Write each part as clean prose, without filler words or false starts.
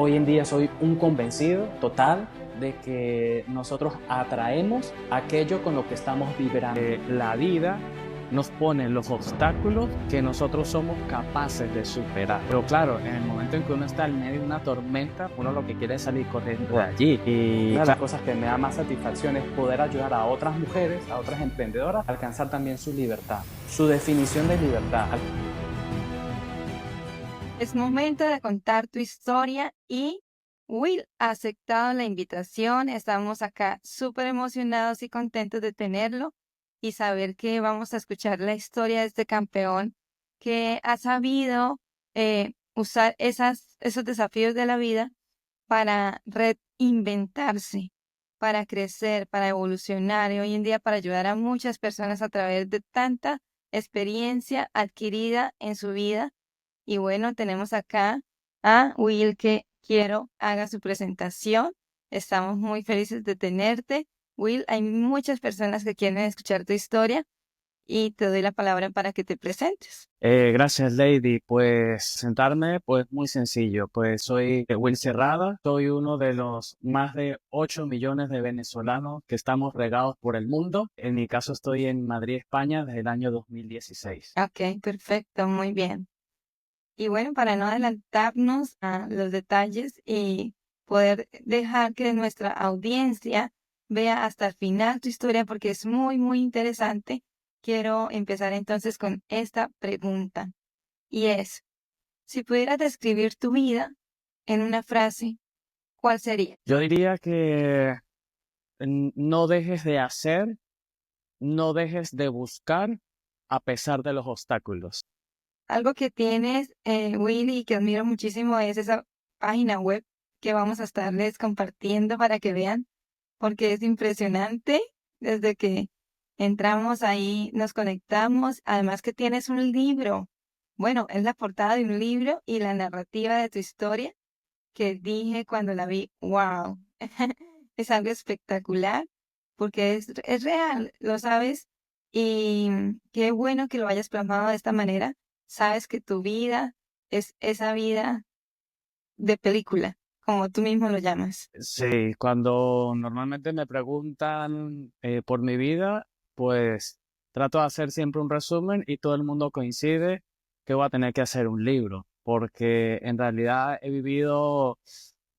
Hoy en día soy un convencido total de que nosotros atraemos aquello con lo que estamos vibrando. La vida nos pone los obstáculos que nosotros somos capaces de superar. Pero claro, en el momento en que uno está en medio de una tormenta, uno lo que quiere es salir corriendo de allí. Y Una de las cosas que me da más satisfacción es poder ayudar a otras mujeres, a otras emprendedoras, a alcanzar también su libertad, su definición de libertad. Es momento de contar tu historia y Will ha aceptado la invitación. Estamos acá súper emocionados y contentos de tenerlo y saber que vamos a escuchar la historia de este campeón que ha sabido usar esos desafíos de la vida para reinventarse, para crecer, para evolucionar y hoy en día para ayudar a muchas personas a través de tanta experiencia adquirida en su vida. Y bueno, tenemos acá a Will que quiero haga su presentación. Estamos muy felices de tenerte. Will, hay muchas personas que quieren escuchar tu historia y te doy la palabra para que te presentes. gracias, Lady. Pues sentarme, pues muy sencillo. Pues soy Will Cerrada, soy uno de los más de 8 millones de venezolanos que estamos regados por el mundo. En mi caso estoy en Madrid, España, desde el año 2016. Ok, perfecto, muy bien. Y bueno, para no adelantarnos a los detalles y poder dejar que nuestra audiencia vea hasta el final tu historia porque es muy, muy interesante, quiero empezar entonces con esta pregunta. Y es, si pudieras describir tu vida en una frase, ¿cuál sería? Yo diría que no dejes de hacer, no dejes de buscar a pesar de los obstáculos. Algo que tienes, Willy, y que admiro muchísimo es esa página web que vamos a estarles compartiendo para que vean, porque es impresionante. Desde que entramos ahí, nos conectamos. Además que tienes un libro. Bueno, es la portada de un libro y la narrativa de tu historia que dije cuando la vi, wow, es algo espectacular porque es real, lo sabes, y qué bueno que lo hayas plasmado de esta manera. Sabes que tu vida es esa vida de película, como tú mismo lo llamas. Sí, cuando normalmente me preguntan por mi vida, pues trato de hacer siempre un resumen y todo el mundo coincide que voy a tener que hacer un libro, porque en realidad he vivido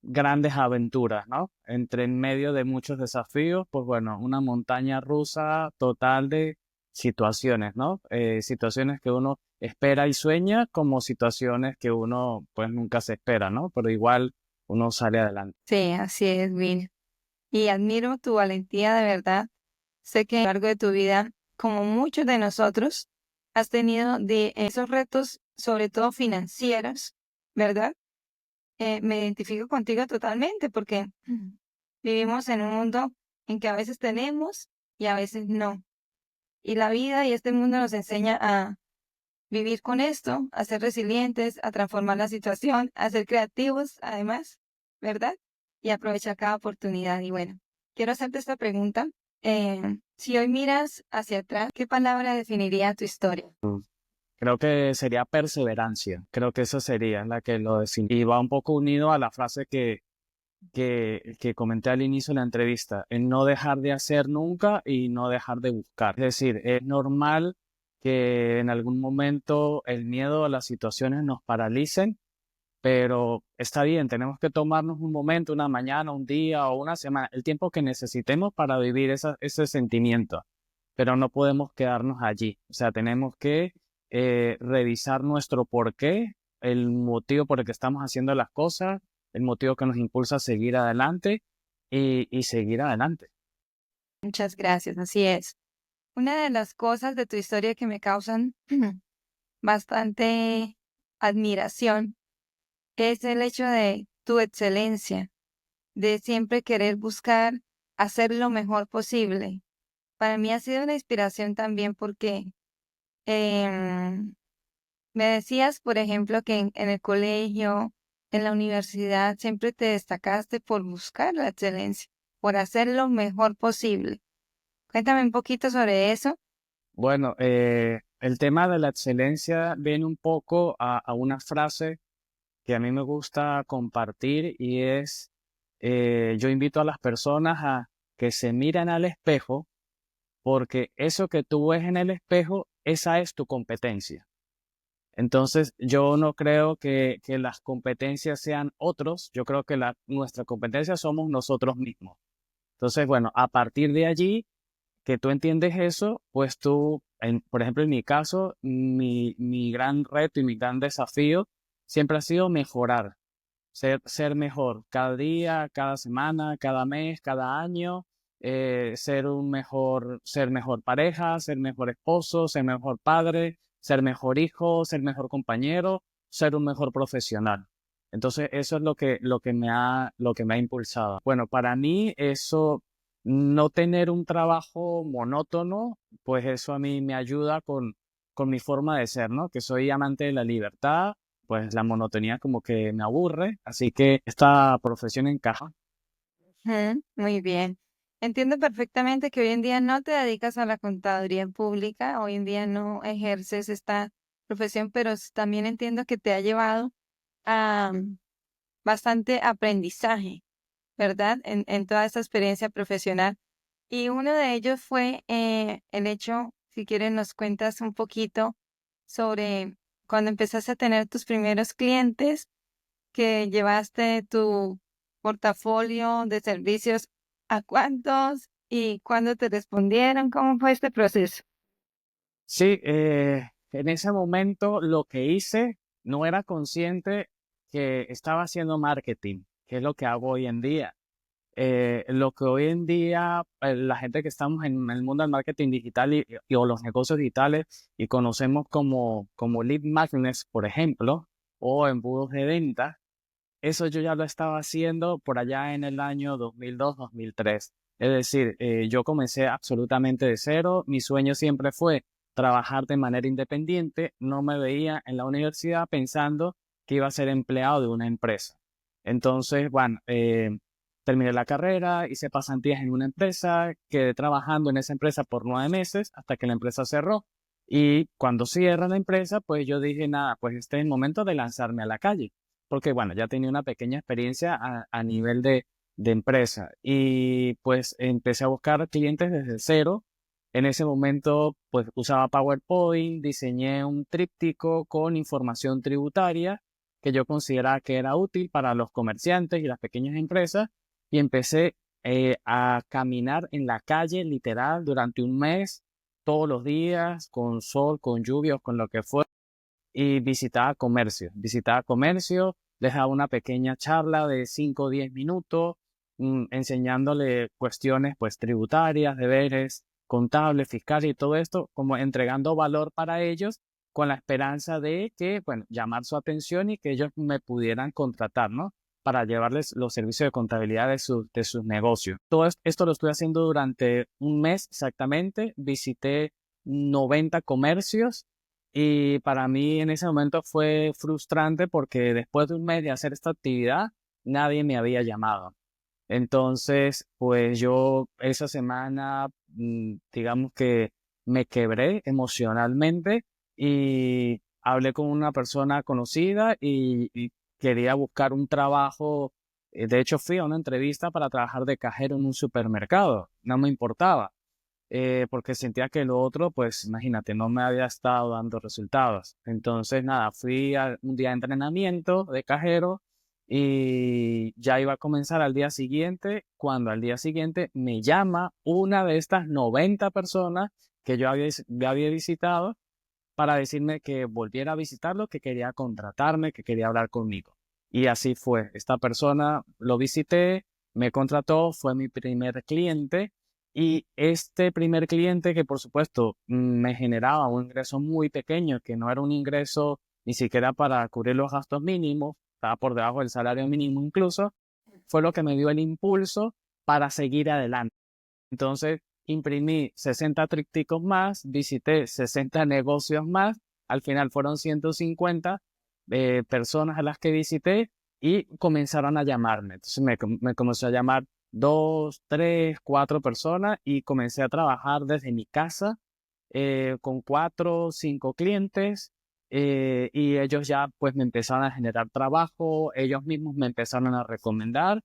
grandes aventuras, ¿no? Entre en medio de muchos desafíos, pues bueno, una montaña rusa total de situaciones, ¿no? Situaciones que uno espera y sueña como situaciones que uno pues nunca se espera, ¿no? Pero igual uno sale adelante. Sí, así es, Will. Y admiro tu valentía de verdad. Sé que a lo largo de tu vida, como muchos de nosotros, has tenido de esos retos, sobre todo financieros, ¿verdad? Me identifico contigo totalmente porque vivimos en un mundo en que a veces tenemos y a veces no. Y la vida y este mundo nos enseña a vivir con esto, a ser resilientes, a transformar la situación, a ser creativos, además, ¿verdad? Y aprovechar cada oportunidad. Y bueno, quiero hacerte esta pregunta. Si hoy miras hacia atrás, ¿qué palabra definiría tu historia? Creo que sería perseverancia, creo que eso sería la que lo define. Y va un poco unido a la frase que comenté al inicio de la entrevista, en no dejar de hacer nunca y no dejar de buscar. Es decir, es normal que en algún momento el miedo a las situaciones nos paralicen, pero está bien, tenemos que tomarnos un momento, una mañana, un día o una semana, el tiempo que necesitemos para vivir ese sentimiento, pero no podemos quedarnos allí. O sea, tenemos que revisar nuestro porqué, el motivo por el que estamos haciendo las cosas, el motivo que nos impulsa a seguir adelante y seguir adelante. Muchas gracias, así es. Una de las cosas de tu historia que me causan bastante admiración es el hecho de tu excelencia, de siempre querer buscar hacer lo mejor posible. Para mí ha sido una inspiración también porque em, me decías, por ejemplo, que en el colegio, en la universidad, siempre te destacaste por buscar la excelencia, por hacer lo mejor posible. Cuéntame un poquito sobre eso. Bueno, el tema de la excelencia viene un poco a una frase que a mí me gusta compartir y es, yo invito a las personas a que se miren al espejo porque eso que tú ves en el espejo, esa es tu competencia. Entonces, yo no creo que las competencias sean otros, yo creo que nuestra competencia somos nosotros mismos. Entonces, bueno, a partir de allí, que tú entiendes eso, pues tú, por ejemplo, en mi caso, mi gran reto y mi gran desafío siempre ha sido mejorar, ser mejor cada día, cada semana, cada mes, cada año, ser mejor pareja, ser mejor esposo, ser mejor padre, ser mejor hijo, ser mejor compañero, ser un mejor profesional. Entonces, eso es lo que me ha impulsado. Bueno, para mí eso, no tener un trabajo monótono, pues eso a mí me ayuda con mi forma de ser, ¿no? Que soy amante de la libertad, pues la monotonía como que me aburre, así que esta profesión encaja. Ujú, muy bien. Entiendo perfectamente que hoy en día no te dedicas a la contaduría pública, hoy en día no ejerces esta profesión, pero también entiendo que te ha llevado a bastante aprendizaje, ¿verdad? En toda esta experiencia profesional. Y uno de ellos fue el hecho, si quieres, nos cuentas un poquito sobre cuando empezaste a tener tus primeros clientes, que llevaste tu portafolio de servicios, ¿a cuántos y cuándo te respondieron? ¿Cómo fue este proceso? Sí, en ese momento lo que hice no era consciente que estaba haciendo marketing, que es lo que hago hoy en día. Lo que hoy en día la gente que estamos en el mundo del marketing digital o los negocios digitales y conocemos como lead magnets, por ejemplo, o embudos de venta, eso yo ya lo estaba haciendo por allá en el año 2002-2003. Es decir, yo comencé absolutamente de cero. Mi sueño siempre fue trabajar de manera independiente. No me veía en la universidad pensando que iba a ser empleado de una empresa. Entonces, bueno, terminé la carrera, hice pasantías en una empresa, quedé trabajando en esa empresa por 9 meses hasta que la empresa cerró. Y cuando cierra la empresa, pues yo dije, nada, pues este es el momento de lanzarme a la calle porque bueno, ya tenía una pequeña experiencia a nivel de empresa y pues empecé a buscar clientes desde cero. En ese momento pues usaba PowerPoint, diseñé un tríptico con información tributaria que yo consideraba que era útil para los comerciantes y las pequeñas empresas y empecé a caminar en la calle literal durante un mes, todos los días, con sol, con lluvia o con lo que fuera y visitaba comercio, les daba una pequeña charla de 5 o 10 minutos, enseñándole cuestiones pues tributarias, deberes, contables, fiscales y todo esto, como entregando valor para ellos con la esperanza de que, bueno, llamar su atención y que ellos me pudieran contratar, ¿no? Para llevarles los servicios de contabilidad de sus negocios. Todo esto lo estoy haciendo durante un mes exactamente. Visité 90 comercios y para mí en ese momento fue frustrante porque después de un mes de hacer esta actividad, nadie me había llamado. Entonces, pues yo esa semana, digamos que me quebré emocionalmente y hablé con una persona conocida y quería buscar un trabajo. De hecho, fui a una entrevista para trabajar de cajero en un supermercado. No me importaba porque sentía que lo otro, pues imagínate, no me había estado dando resultados. Entonces, nada, fui a un día de entrenamiento de cajero y ya iba a comenzar al día siguiente, cuando al día siguiente me llama una de estas 90 personas que yo había visitado para decirme que volviera a visitarlo, que quería contratarme, que quería hablar conmigo. Y así fue. Esta persona lo visité, me contrató, fue mi primer cliente. Y este primer cliente que por supuesto me generaba un ingreso muy pequeño, que no era un ingreso ni siquiera para cubrir los gastos mínimos, estaba por debajo del salario mínimo incluso, fue lo que me dio el impulso para seguir adelante. Entonces, imprimí 60 trípticos más, visité 60 negocios más, al final fueron 150 personas a las que visité y comenzaron a llamarme. Entonces me comenzó a llamar 2, 3, 4 personas y comencé a trabajar desde mi casa con 4 o 5 clientes y ellos ya pues me empezaron a generar trabajo, ellos mismos me empezaron a recomendar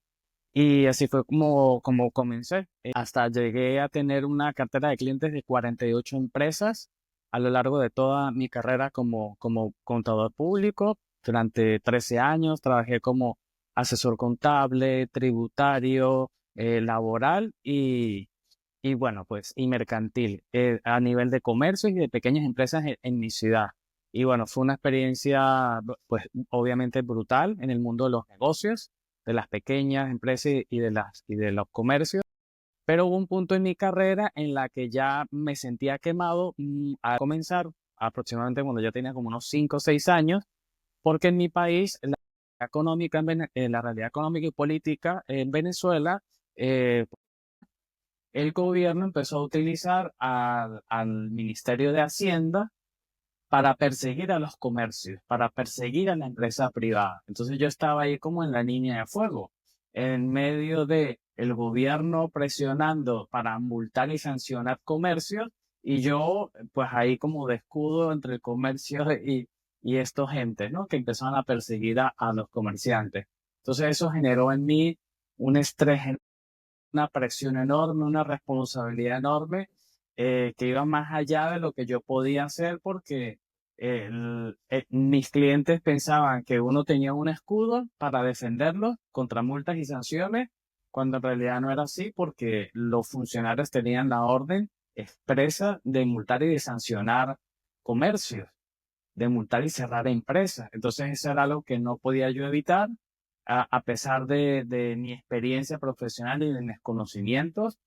y así fue como comencé. Hasta llegué a tener una cartera de clientes de 48 empresas a lo largo de toda mi carrera como contador público. Durante 13 años trabajé como asesor contable, tributario, laboral y bueno, pues y mercantil a nivel de comercio y de pequeñas empresas en mi ciudad. Y bueno, fue una experiencia pues obviamente brutal en el mundo de los negocios, de las pequeñas empresas y de los comercios. Pero hubo un punto en mi carrera en la que ya me sentía quemado a comenzar aproximadamente cuando ya tenía como unos 5 o 6 años, porque en mi país la realidad económica y política en Venezuela, eh, el gobierno empezó a utilizar al Ministerio de Hacienda para perseguir a los comercios, para perseguir a la empresa privada. Entonces yo estaba ahí como en la línea de fuego, en medio de el gobierno presionando para multar y sancionar comercios y yo pues ahí como de escudo entre el comercio y estos gentes, ¿no? Que empezaron a perseguir a los comerciantes. Entonces eso generó en mí un estrés, una presión enorme, una responsabilidad enorme que iba más allá de lo que yo podía hacer porque mis clientes pensaban que uno tenía un escudo para defenderlos contra multas y sanciones, cuando en realidad no era así porque los funcionarios tenían la orden expresa de multar y de sancionar comercios, de multar y cerrar empresas. Entonces eso era algo que no podía yo evitar, a pesar de mi experiencia profesional y de mis conocimientos.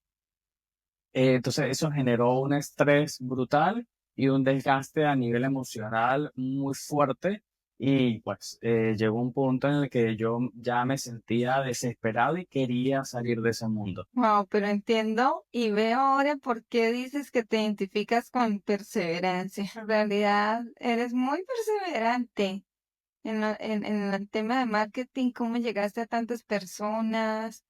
Entonces eso generó un estrés brutal y un desgaste a nivel emocional muy fuerte y pues llegó un punto en el que yo ya me sentía desesperado y quería salir de ese mundo. Wow, pero entiendo y veo ahora por qué dices que te identificas con perseverancia. En realidad, eres muy perseverante en el tema de marketing, cómo llegaste a tantas personas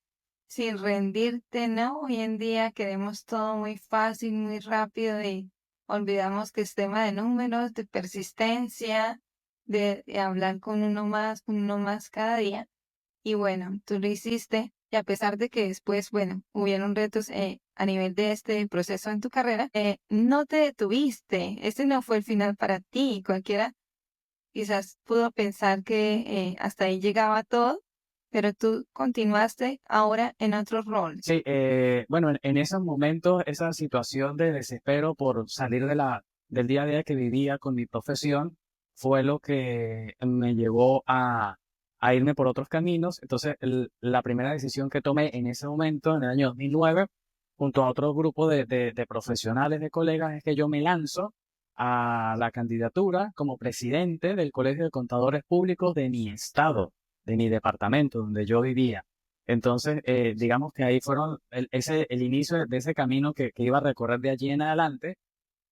sin rendirte, ¿no? Hoy en día queremos todo muy fácil, muy rápido y olvidamos que es tema de números, de persistencia, de hablar con uno más cada día. Y bueno, tú lo hiciste y a pesar de que después, bueno, hubieron retos a nivel de este proceso en tu carrera, no te detuviste. Este no fue el final para ti. Cualquiera quizás pudo pensar que hasta ahí llegaba todo, pero tú continuaste ahora en otro rol. Sí, bueno, en esos momentos, esa situación de desespero por salir del día a día que vivía con mi profesión fue lo que me llevó a irme por otros caminos. Entonces, la primera decisión que tomé en ese momento, en el año 2009, junto a otro grupo de profesionales, de colegas, es que yo me lanzo a la candidatura como presidente del Colegio de Contadores Públicos de mi estado, de mi departamento, donde yo vivía. Entonces, digamos que ahí fueron el inicio de ese camino que iba a recorrer de allí en adelante.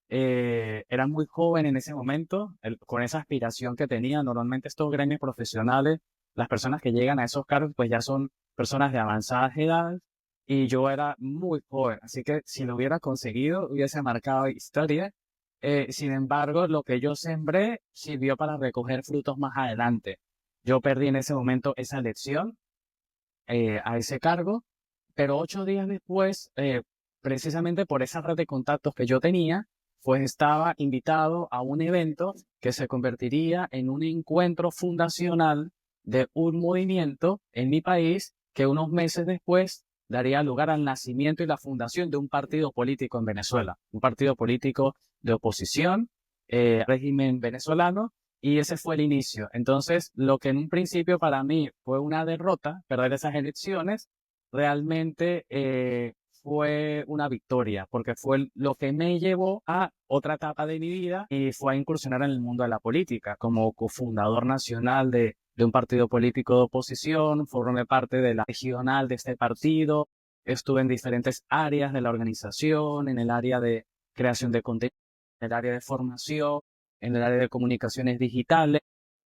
Era muy joven en ese momento, con esa aspiración que tenía. Normalmente estos gremios profesionales, las personas que llegan a esos cargos, pues ya son personas de avanzadas edades y yo era muy joven. Así que si lo hubiera conseguido, hubiese marcado historia. Sin embargo, lo que yo sembré sirvió para recoger frutos más adelante. Yo perdí en ese momento esa elección a ese cargo, pero 8 días después, precisamente por esa red de contactos que yo tenía, pues estaba invitado a un evento que se convertiría en un encuentro fundacional de un movimiento en mi país que unos meses después daría lugar al nacimiento y la fundación de un partido político en Venezuela, un partido político de oposición, régimen venezolano, y ese fue el inicio. Entonces, lo que en un principio para mí fue una derrota, perder esas elecciones, realmente fue una victoria, porque fue lo que me llevó a otra etapa de mi vida y fue a incursionar en el mundo de la política, como cofundador nacional de un partido político de oposición, formé parte de la regional de este partido, estuve en diferentes áreas de la organización, en el área de creación de contenido, en el área de formación, en el área de comunicaciones digitales.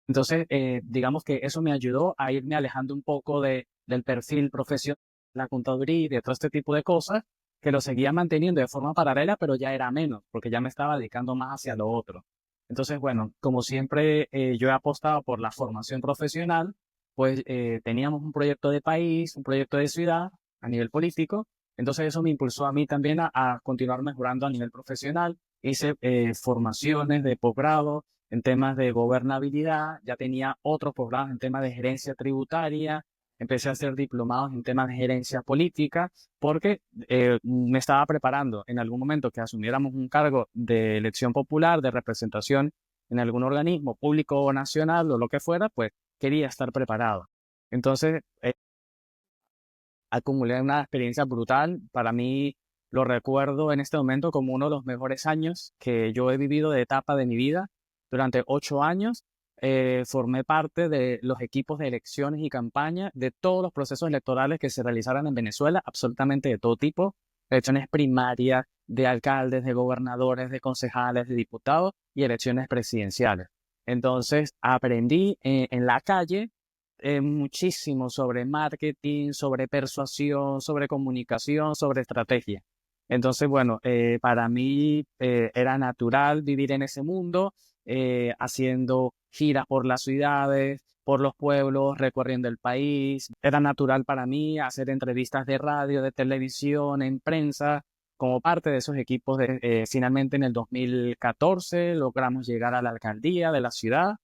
Entonces, digamos que eso me ayudó a irme alejando un poco del perfil profesional, la contaduría y de todo este tipo de cosas, que lo seguía manteniendo de forma paralela, pero ya era menos, porque ya me estaba dedicando más hacia lo otro. Entonces, bueno, como siempre yo he apostado por la formación profesional, pues teníamos un proyecto de país, un proyecto de ciudad a nivel político. Entonces eso me impulsó a mí también a continuar mejorando a nivel profesional. Hice formaciones de posgrado en temas de gobernabilidad, ya tenía otros posgrados en temas de gerencia tributaria, empecé a hacer diplomados en temas de gerencia política, porque me estaba preparando en algún momento que asumiéramos un cargo de elección popular, de representación en algún organismo público o nacional o lo que fuera, pues quería estar preparado. Entonces, acumulé una experiencia brutal. Para mí, lo recuerdo en este momento como uno de los mejores años que yo he vivido de etapa de mi vida. Durante 8 años, formé parte de los equipos de elecciones y campaña de todos los procesos electorales que se realizaran en Venezuela, absolutamente de todo tipo, elecciones primarias, de alcaldes, de gobernadores, de concejales, de diputados y elecciones presidenciales. Entonces, aprendí en la calle muchísimo sobre marketing, sobre persuasión, sobre comunicación, sobre estrategia. Entonces, bueno, para mí era natural vivir en ese mundo, haciendo giras por las ciudades, por los pueblos, recorriendo el país. Era natural para mí hacer entrevistas de radio, de televisión, en prensa, como parte de esos equipos. Finalmente, en el 2014 logramos llegar a la alcaldía de la ciudad.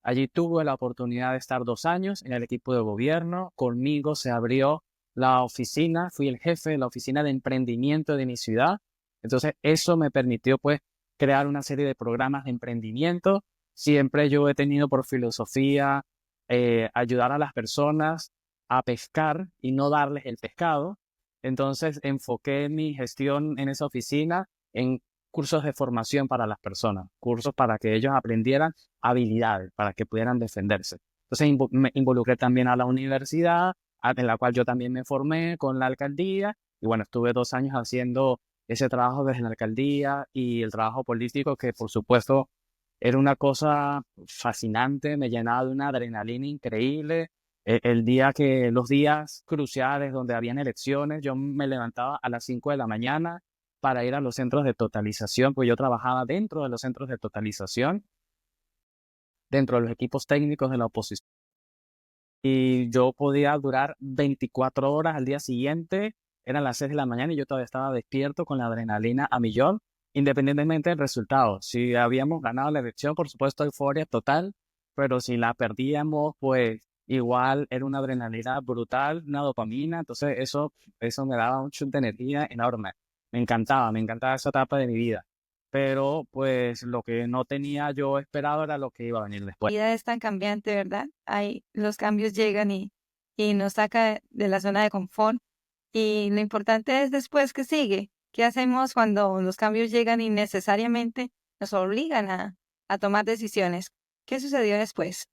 Allí tuve la oportunidad de estar 2 años en el equipo de gobierno. Conmigo se abrió la oficina, fui el jefe de la oficina de emprendimiento de mi ciudad. Entonces, eso me permitió, pues, crear una serie de programas de emprendimiento. Siempre yo he tenido por filosofía ayudar a las personas a pescar y no darles el pescado. Entonces, enfoqué mi gestión en esa oficina en cursos de formación para las personas, cursos para que ellos aprendieran habilidades, para que pudieran defenderse. Entonces me involucré también a la universidad, en la cual yo también me formé con la alcaldía, y bueno, estuve 2 años haciendo ese trabajo desde la alcaldía y el trabajo político, que por supuesto era una cosa fascinante, me llenaba de una adrenalina increíble. Los días cruciales donde habían elecciones, yo me levantaba a las 5 de la mañana para ir a los centros de totalización, pues yo trabajaba dentro de los centros de totalización, dentro de los equipos técnicos de la oposición. Y yo podía durar 24 horas al día siguiente, eran las 6 de la mañana y yo todavía estaba despierto con la adrenalina a millón, independientemente del resultado. Si habíamos ganado la elección, por supuesto, euforia total, pero si la perdíamos, pues igual era una adrenalina brutal, una dopamina, entonces eso me daba un chute de energía enorme. Me encantaba esa etapa de mi vida. Pero pues lo que no tenía yo esperado era lo que iba a venir La después. vida es tan cambiante, ¿verdad? Los cambios llegan y nos saca de la zona de confort. Y lo importante es después que sigue. ¿Qué hacemos cuando los cambios llegan y necesariamente nos obligan a tomar decisiones? ¿Qué sucedió después?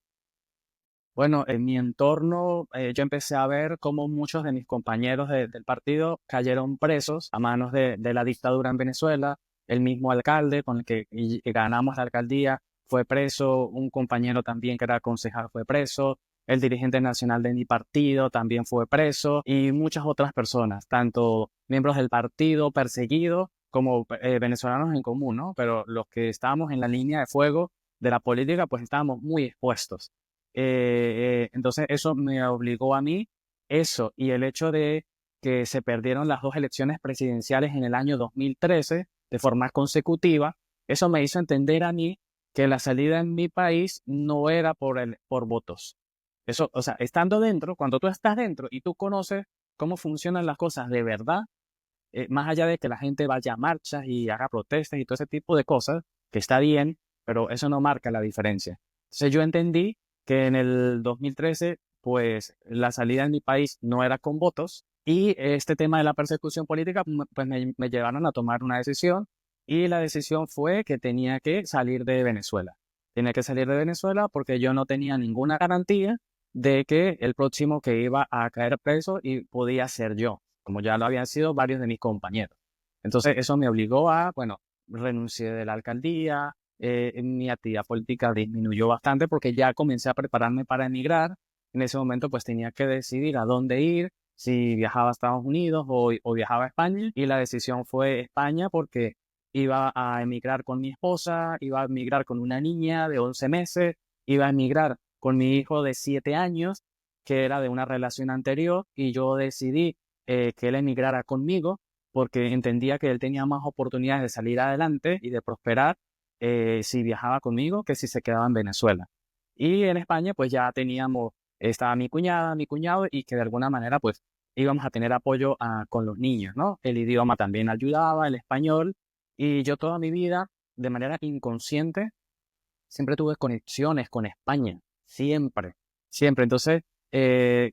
Bueno, en mi entorno yo empecé a ver cómo muchos de mis compañeros del partido cayeron presos a manos de la dictadura en Venezuela. El mismo alcalde con el que ganamos la alcaldía fue preso, un compañero también que era concejal fue preso, el dirigente nacional de mi partido también fue preso y muchas otras personas, tanto miembros del partido perseguidos como venezolanos en común, ¿no? Pero los que estábamos en la línea de fuego de la política, pues estábamos muy expuestos. Entonces eso me obligó a mí, eso y el hecho de que se perdieron las dos elecciones presidenciales en el año 2013 de forma consecutiva, eso me hizo entender a mí que la salida en mi país no era por votos. Eso, o sea, estando dentro, cuando tú estás dentro y tú conoces cómo funcionan las cosas de verdad, más allá de que la gente vaya a marchas y haga protestas y todo ese tipo de cosas, que está bien, pero eso no marca la diferencia. Entonces yo entendí que en el 2013, pues la salida en mi país no era con votos y este tema de la persecución política, pues me llevaron a tomar una decisión y la decisión fue que tenía que salir de Venezuela. Tenía que salir de Venezuela porque yo no tenía ninguna garantía de que el próximo que iba a caer preso y podía ser yo, como ya lo habían sido varios de mis compañeros. Entonces eso me obligó a, bueno, renuncié de la alcaldía, mi actividad política disminuyó bastante porque ya comencé a prepararme para emigrar. En ese momento pues tenía que decidir a dónde ir, si viajaba a Estados Unidos o viajaba a España y la decisión fue España porque iba a emigrar con mi esposa, iba a emigrar con una niña de 11 meses, iba a emigrar con mi hijo de 7 años, que era de una relación anterior, y yo decidí que él emigrara conmigo porque entendía que él tenía más oportunidades de salir adelante y de prosperar si viajaba conmigo que si se quedaba en Venezuela. Y en España, pues ya teníamos, estaba mi cuñada, mi cuñado, y que de alguna manera, pues íbamos a tener apoyo con los niños, ¿no? El idioma también ayudaba, el español, y yo toda mi vida, de manera inconsciente, siempre tuve conexiones con España, siempre, siempre. Entonces,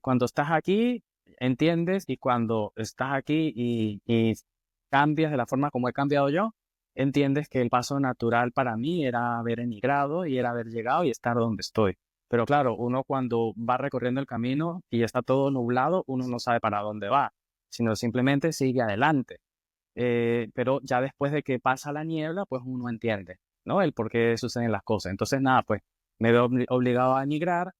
cuando estás aquí, entiendes, y cuando estás aquí y cambias de la forma como he cambiado yo, entiendes que el paso natural para mí era haber emigrado y era haber llegado y estar donde estoy. Pero claro, uno cuando va recorriendo el camino y está todo nublado, uno no sabe para dónde va, sino simplemente sigue adelante. Pero ya después de que pasa la niebla, pues uno entiende, ¿no? El por qué suceden las cosas. Entonces, nada, pues me veo obligado a emigrar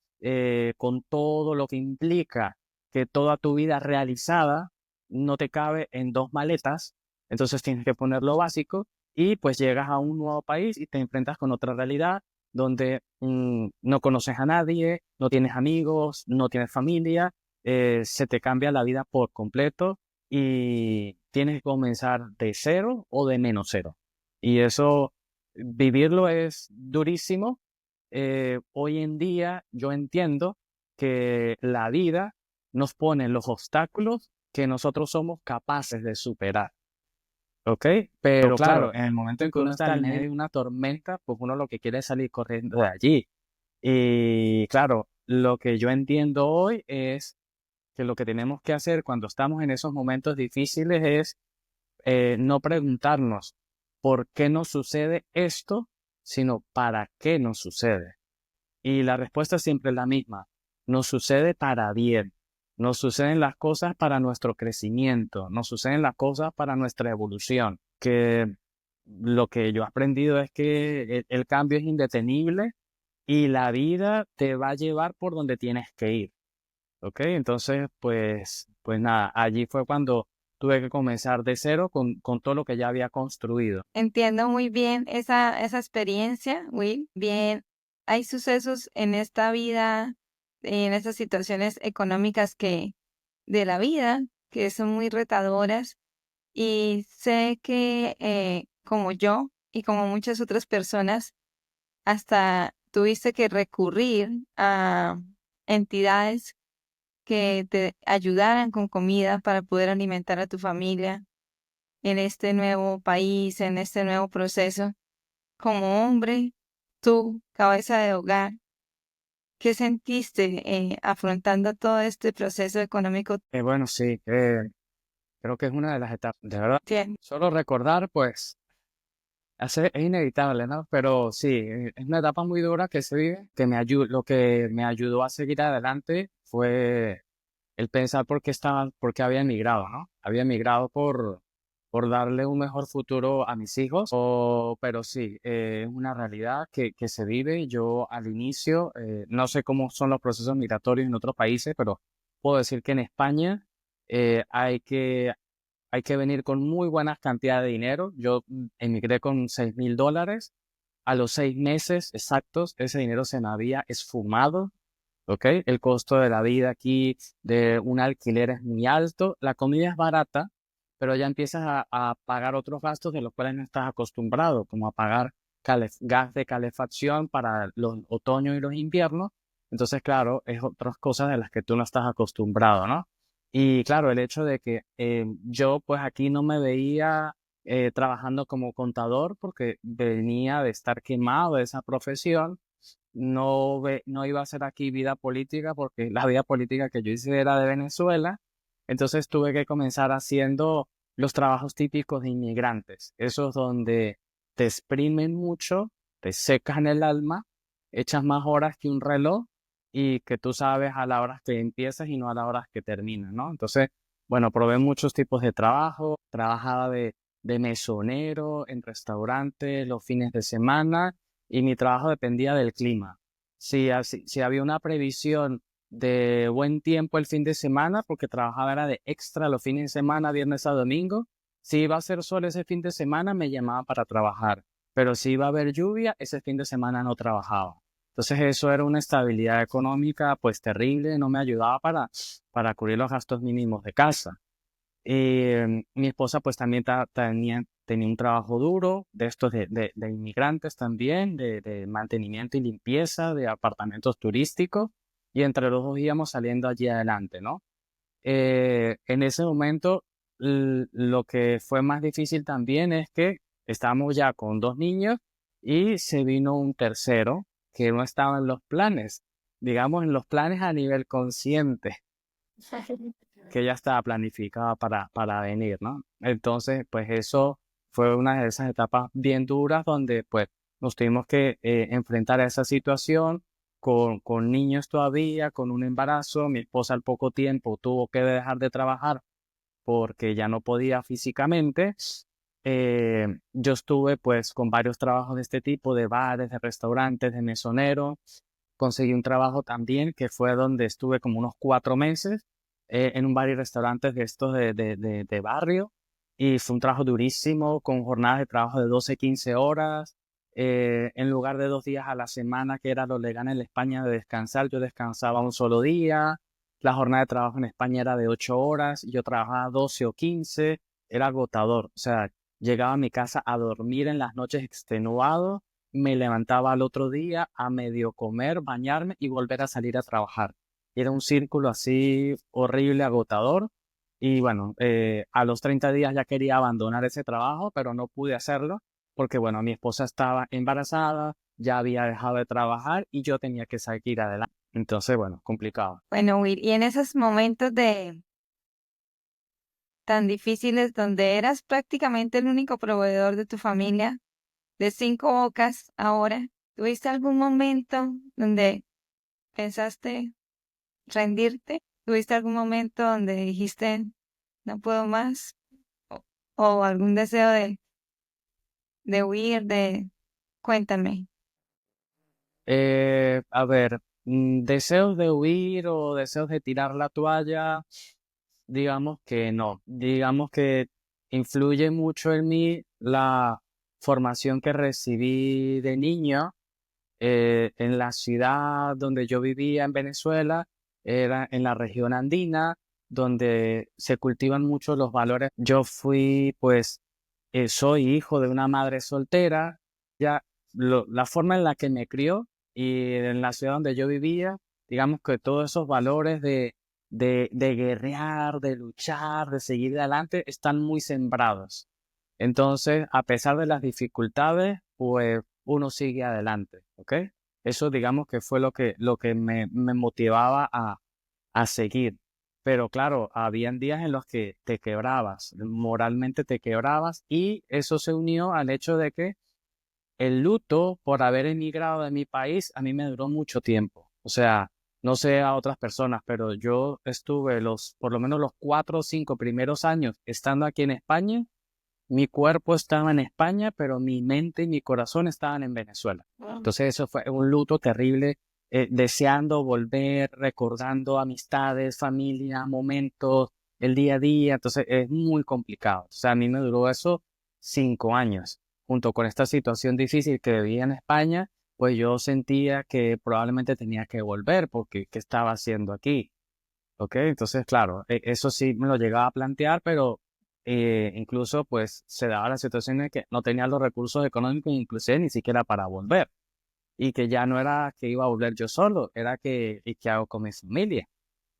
con todo lo que implica que toda tu vida realizada no te cabe en 2 maletas, entonces tienes que poner lo básico y pues llegas a un nuevo país y te enfrentas con otra realidad donde no conoces a nadie, no tienes amigos, no tienes familia, se te cambia la vida por completo y tienes que comenzar de cero o de menos cero. Y eso, vivirlo es durísimo. Hoy en día yo entiendo que la vida nos pone los obstáculos que nosotros somos capaces de superar, ¿ok? Pero claro, en el momento en que uno está en medio de una tormenta, pues uno lo que quiere es salir corriendo de allí. Y claro, lo que yo entiendo hoy es que lo que tenemos que hacer cuando estamos en esos momentos difíciles es no preguntarnos por qué nos sucede esto, sino para qué nos sucede. Y la respuesta siempre es la misma. Nos sucede para bien. Nos suceden las cosas para nuestro crecimiento. Nos suceden las cosas para nuestra evolución. Que lo que yo he aprendido es que el cambio es indetenible y la vida te va a llevar por donde tienes que ir. ¿Ok? Entonces, pues nada, allí fue cuando tuve que comenzar de cero con todo lo que ya había construido. Entiendo muy bien esa experiencia, Will. Bien, hay sucesos en esta vida, en estas situaciones económicas de la vida, que son muy retadoras. Y sé que como yo y como muchas otras personas, hasta tuviste que recurrir a entidades que te ayudaran con comida para poder alimentar a tu familia en este nuevo país, en este nuevo proceso. Como hombre, tú, cabeza de hogar, ¿qué sentiste afrontando todo este proceso económico? Bueno, sí, creo que es una de las etapas, de verdad. Bien, Solo recordar, pues, es inevitable, ¿no? Pero sí, es una etapa muy dura que se vive, lo que me ayudó a seguir adelante fue el pensar por qué había emigrado, ¿no? Había emigrado por darle un mejor futuro a mis hijos, pero sí, es una realidad que se vive. Yo al inicio, no sé cómo son los procesos migratorios en otros países, pero puedo decir que en España hay que venir con muy buenas cantidades de dinero. Yo emigré con $6,000. A los 6 meses exactos, ese dinero se me había esfumado. ¿Ok? El costo de la vida aquí de un alquiler es muy alto, la comida es barata, pero ya empiezas a pagar otros gastos de los cuales no estás acostumbrado, como a pagar gas de calefacción para los otoños y los inviernos. Entonces, claro, es otras cosas de las que tú no estás acostumbrado, ¿no? Y claro, el hecho de que yo pues aquí no me veía trabajando como contador porque venía de estar quemado de esa profesión, no iba a hacer aquí vida política porque la vida política que yo hice era de Venezuela, entonces tuve que comenzar haciendo los trabajos típicos de inmigrantes, esos donde te exprimen mucho, te secan el alma, echas más horas que un reloj y que tú sabes a la hora que empiezas y no a la hora que terminas, ¿no? Entonces, bueno, probé muchos tipos de trabajo, trabajaba de mesonero en restaurantes los fines de semana y mi trabajo dependía del clima. Si había una previsión de buen tiempo el fin de semana, porque trabajaba era de extra los fines de semana, viernes a domingo, Si iba a ser sol ese fin de semana, me llamaba para trabajar, pero si iba a haber lluvia, ese fin de semana no trabajaba. Entonces eso era una estabilidad económica pues terrible, no me ayudaba para cubrir los gastos mínimos de casa. Mi esposa pues también tenía un trabajo duro, de estos de inmigrantes también, de mantenimiento y limpieza de apartamentos turísticos, y entre los dos íbamos saliendo allí adelante, ¿no? En ese momento, lo que fue más difícil también es que estábamos ya con dos niños y se vino un tercero que no estaba en los planes, digamos en los planes a nivel consciente, que ya estaba planificada para venir, ¿no? Entonces, pues eso fue una de esas etapas bien duras donde pues nos tuvimos que enfrentar a esa situación con niños todavía, con un embarazo. Mi esposa al poco tiempo tuvo que dejar de trabajar porque ya no podía físicamente. Yo estuve pues con varios trabajos de este tipo, de bares, de restaurantes, de mesonero. Conseguí un trabajo también que fue donde estuve como unos 4 meses en un bar y restaurantes de estos de barrio, y fue un trabajo durísimo con jornadas de trabajo de 12 15 horas. En lugar de 2 días a la semana, que era lo legal en España de descansar, yo descansaba un solo día. La jornada de trabajo en España era de 8 horas y yo trabajaba 12 o 15. Era agotador. O sea, llegaba a mi casa a dormir en las noches extenuado, me levantaba al otro día a medio comer, bañarme y volver a salir a trabajar. Era un círculo así horrible, agotador. Y bueno, a los 30 días ya quería abandonar ese trabajo, pero no pude hacerlo porque, bueno, mi esposa estaba embarazada, ya había dejado de trabajar y yo tenía que seguir adelante. Entonces, bueno, complicado. Bueno, Will, y en esos momentos de tan difíciles donde eras prácticamente el único proveedor de tu familia, de cinco bocas ahora, ¿tuviste algún momento donde pensaste rendirte? ¿Tuviste algún momento donde dijiste no puedo más? ¿O algún deseo de huir, de cuéntame? A ver, deseos de huir o deseos de tirar la toalla, digamos que no. Digamos que influye mucho en mí la formación que recibí de niño en la ciudad donde yo vivía en Venezuela. Era en la región andina, donde se cultivan mucho los valores. Yo fui, pues, soy hijo de una madre soltera. Ya la forma en la que me crió y en la ciudad donde yo vivía, digamos que todos esos valores de guerrear, de luchar, de seguir adelante, están muy sembrados. Entonces, a pesar de las dificultades, pues uno sigue adelante, ¿ok? Eso digamos que fue lo que me motivaba a seguir. Pero claro, habían días en los que te quebrabas, moralmente te quebrabas, y eso se unió al hecho de que el luto por haber emigrado de mi país a mí me duró mucho tiempo. O sea, no sé a otras personas, pero yo estuve por lo menos los 4 o 5 primeros años estando aquí en España. Mi cuerpo estaba en España, pero mi mente y mi corazón estaban en Venezuela. Entonces eso fue un luto terrible, deseando volver, recordando amistades, familia, momentos, el día a día. Entonces es muy complicado. O sea, a mí me duró eso 5 años. Junto con esta situación difícil que vivía en España, pues yo sentía que probablemente tenía que volver porque ¿qué estaba haciendo aquí? ¿Ok? Entonces, claro, eso sí me lo llegaba a plantear, pero incluso pues se daba la situación de que no tenía los recursos económicos, inclusive ni siquiera para volver, y que ya no era que iba a volver yo solo, era que, ¿y qué hago con mi familia?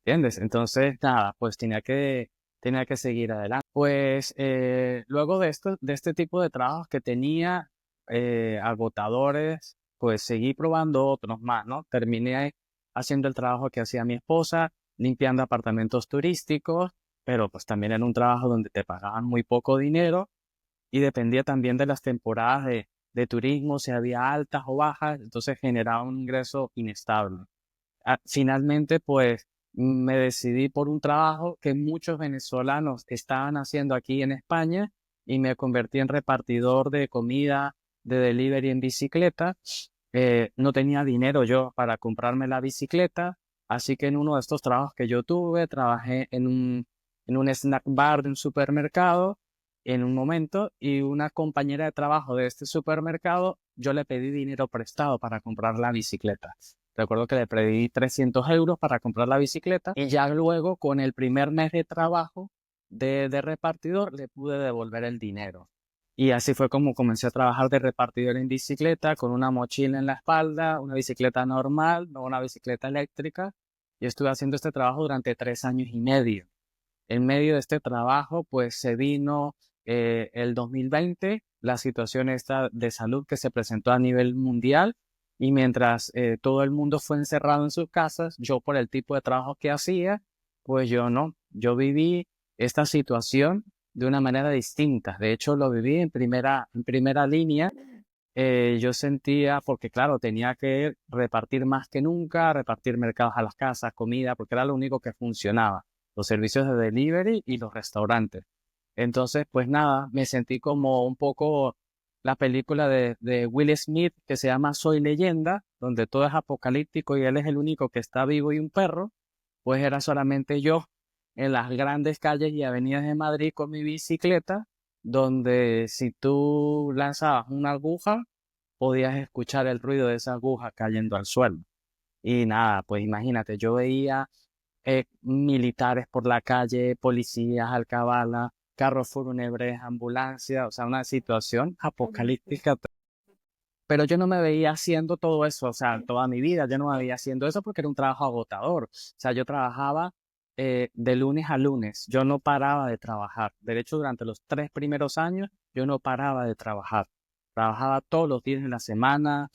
¿Entiendes? Entonces, nada, pues tenía que seguir adelante. Pues luego de este tipo de trabajos que tenía, agotadores, pues seguí probando otros más, ¿no? Terminé haciendo el trabajo que hacía mi esposa, limpiando apartamentos turísticos, pero pues también era un trabajo donde te pagaban muy poco dinero y dependía también de las temporadas de turismo, si había altas o bajas, entonces generaba un ingreso inestable. Finalmente, pues me decidí por un trabajo que muchos venezolanos estaban haciendo aquí en España, y me convertí en repartidor de comida de delivery en bicicleta. No tenía dinero yo para comprarme la bicicleta, así que en uno de estos trabajos que yo tuve, trabajé en un snack bar de un supermercado, en un momento y una compañera de trabajo de este supermercado, yo le pedí dinero prestado para comprar la bicicleta. Recuerdo que le pedí 300 euros para comprar la bicicleta y ya luego con el primer mes de trabajo de repartidor le pude devolver el dinero. Y así fue como comencé a trabajar de repartidor en bicicleta, con una mochila en la espalda, una bicicleta normal, no una bicicleta eléctrica. Y estuve haciendo este trabajo durante 3 años y medio. En medio de este trabajo, pues se vino el 2020, la situación esta de salud que se presentó a nivel mundial. Y mientras todo el mundo fue encerrado en sus casas, yo por el tipo de trabajo que hacía, pues yo no, yo viví esta situación de una manera distinta. De hecho, lo viví en primera línea. Yo sentía, porque claro, tenía que repartir más que nunca, repartir mercados a las casas, comida, porque era lo único que funcionaba, los servicios de delivery y los restaurantes. Entonces, pues nada, me sentí como un poco la película de Will Smith que se llama Soy Leyenda, donde todo es apocalíptico y él es el único que está vivo y un perro, pues era solamente yo en las grandes calles y avenidas de Madrid con mi bicicleta, donde si tú lanzabas una aguja, podías escuchar el ruido de esa aguja cayendo al suelo. Y nada, pues imagínate, yo veía militares por la calle, policías, alcabalas, carros fúnebres, ambulancias, o sea, una situación apocalíptica. Pero yo no me veía haciendo todo eso, o sea, toda mi vida yo no me veía haciendo eso porque era un trabajo agotador. O sea, yo trabajaba de lunes a lunes, yo no paraba de trabajar. De hecho, durante los 3 primeros años, yo no paraba de trabajar. Trabajaba todos los días de la semana,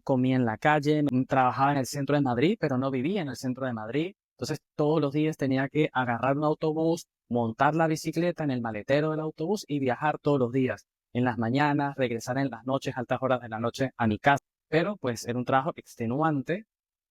comía en la calle, trabajaba en el centro de Madrid, pero no vivía en el centro de Madrid. Entonces, todos los días tenía que agarrar un autobús, montar la bicicleta en el maletero del autobús y viajar todos los días en las mañanas, regresar en las noches, altas horas de la noche a mi casa. Pero pues era un trabajo extenuante.